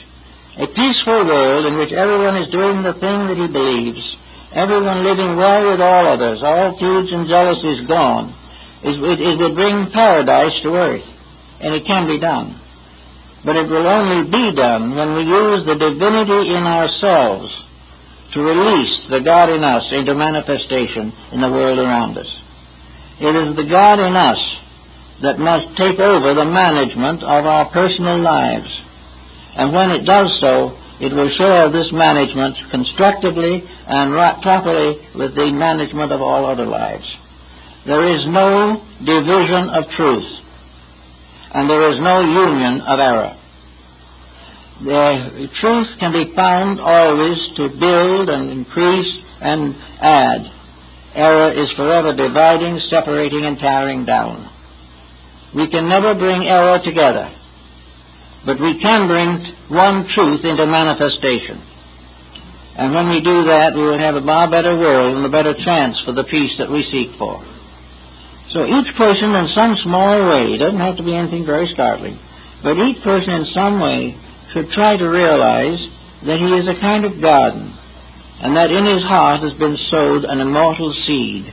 A peaceful world in which everyone is doing the thing that he believes, everyone living well with all others, all feuds and jealousies gone, it will bring paradise to earth, and it can be done. But it will only be done when we use the divinity in ourselves to release the God in us into manifestation in the world around us. It is the God in us that must take over the management of our personal lives. And when it does so, it will share this management constructively and properly with the management of all other lives. There is no division of truth, and there is no union of error. The truth can be found always to build and increase and add. Error is forever dividing, separating, and tearing down. We can never bring error together, but we can bring one truth into manifestation. And when we do that, we will have a far better world and a better chance for the peace that we seek for. So each person in some small way, it doesn't have to be anything very startling, but each person in some way should try to realize that he is a kind of garden, and that in his heart has been sowed an immortal seed,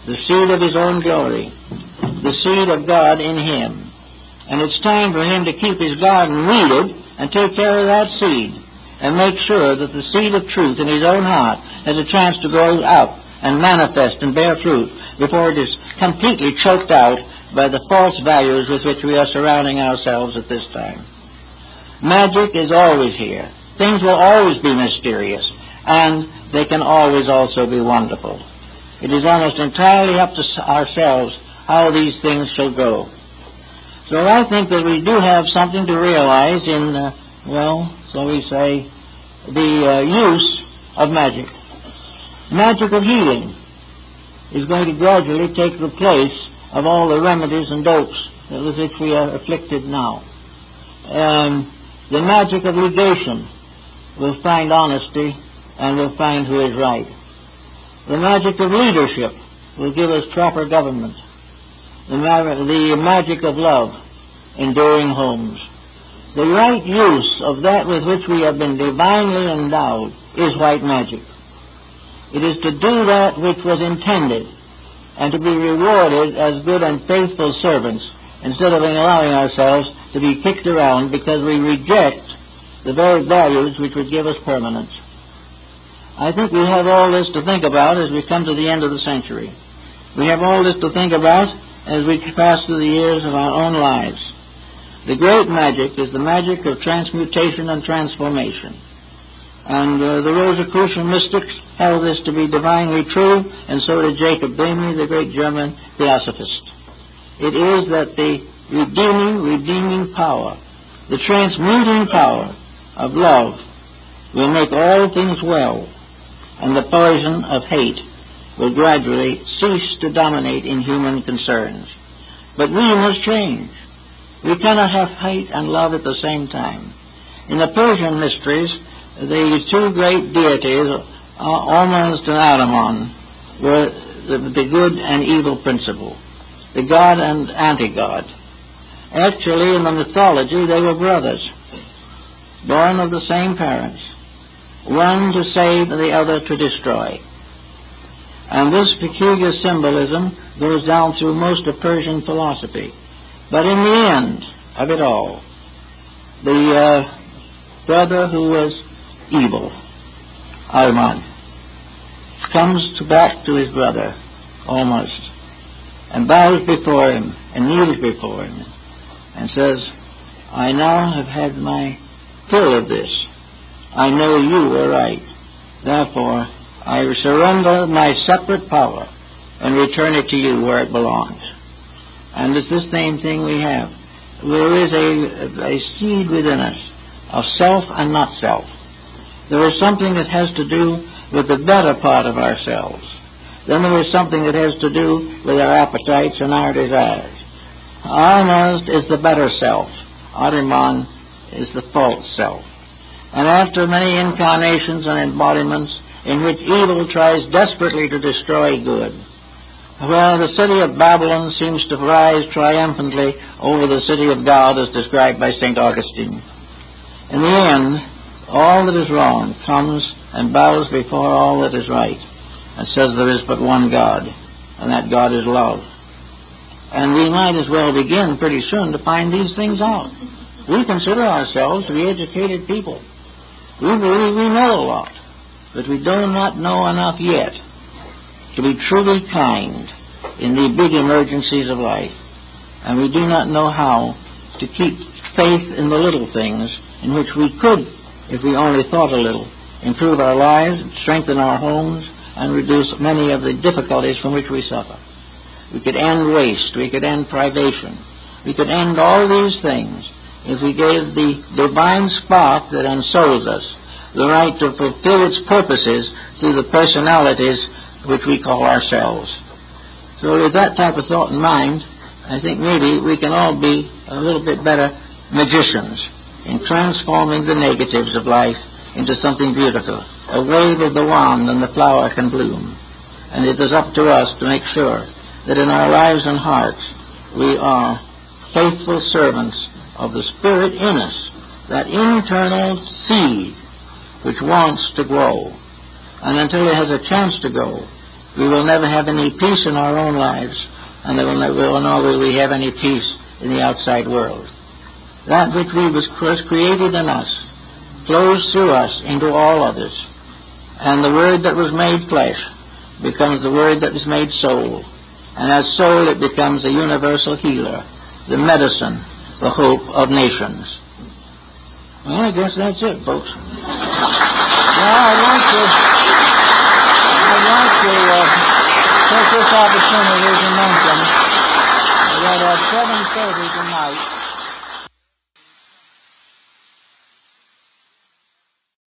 the seed of his own glory, the seed of God in him. And it's time for him to keep his garden weeded and take care of that seed, and make sure that the seed of truth in his own heart has a chance to grow out and manifest and bear fruit before it is completely choked out by the false values with which we are surrounding ourselves at this time. Magic is always here. Things will always be mysterious, and they can always also be wonderful. It is almost entirely up to ourselves how these things shall go. So I think that we do have something to realize in, so we say, the use of magic. Magic of healing is going to gradually take the place of all the remedies and dopes with which we are afflicted now. The magic of legation will find honesty and will find who is right. The magic of leadership will give us proper government. The magic of love, enduring homes. The right use of that with which we have been divinely endowed is white magic. It is to do that which was intended and to be rewarded as good and faithful servants, instead of allowing ourselves to be kicked around because we reject the very values which would give us permanence. I think we have all this to think about as we come to the end of the century. We have all this to think about as we pass through the years of our own lives. The great magic is the magic of transmutation and transformation. And the Rosicrucian mystics held this to be divinely true, and so did Jacob Boehme, the great German theosophist. It is that the redeeming power, the transmuting power of love will make all things well, and the poison of hate will gradually cease to dominate in human concerns. But we must change. We cannot have hate and love at the same time. In the Persian mysteries, the two great deities, Ormuzd and Ahriman, were the good and evil principle, the god and anti-god. Actually, in the mythology, they were brothers, born of the same parents, one to save and the other to destroy. And this peculiar symbolism goes down through most of Persian philosophy. But in the end of it all, the brother who was evil, Ahriman, comes back to his brother, almost, and bows before him and kneels before him and says, I now have had my fill of this. I know you were right. Therefore, I surrender my separate power and return it to you where it belongs. And it's the same thing we have. There is a seed within us of self and not self. There is something that has to do with the better part of ourselves. Then there is something that has to do with our appetites and our desires. Ormuzd is the better self. Ahriman is the false self. And after many incarnations and embodiments in which evil tries desperately to destroy good, where the city of Babylon seems to rise triumphantly over the city of God as described by St. Augustine, in the end, all that is wrong comes and bows before all that is right and says there is but one God, and that God is love. And we might as well begin pretty soon to find these things out. We consider ourselves to be educated people. We believe we know a lot, but we do not know enough yet to be truly kind in the big emergencies of life. And we do not know how to keep faith in the little things in which we could, if we only thought a little, improve our lives, strengthen our homes, and reduce many of the difficulties from which we suffer. We could end waste. We could end privation. We could end all these things if we gave the divine spark that ensouls us the right to fulfill its purposes through the personalities which we call ourselves. So with that type of thought in mind, I think maybe we can all be a little bit better magicians in transforming the negatives of life into something beautiful. A wave of the wand and the flower can bloom. And it is up to us to make sure that in our lives and hearts we are faithful servants of the Spirit in us, that internal seed which wants to grow. And until it has a chance to grow, we will never have any peace in our own lives, and nor will we have any peace in the outside world. That which was created in us flows through us into all others. And the Word that was made flesh becomes the Word that is made soul. And as soul it becomes a universal healer, the medicine, the hope of nations. Well, I guess that's it, folks. Now I'd like to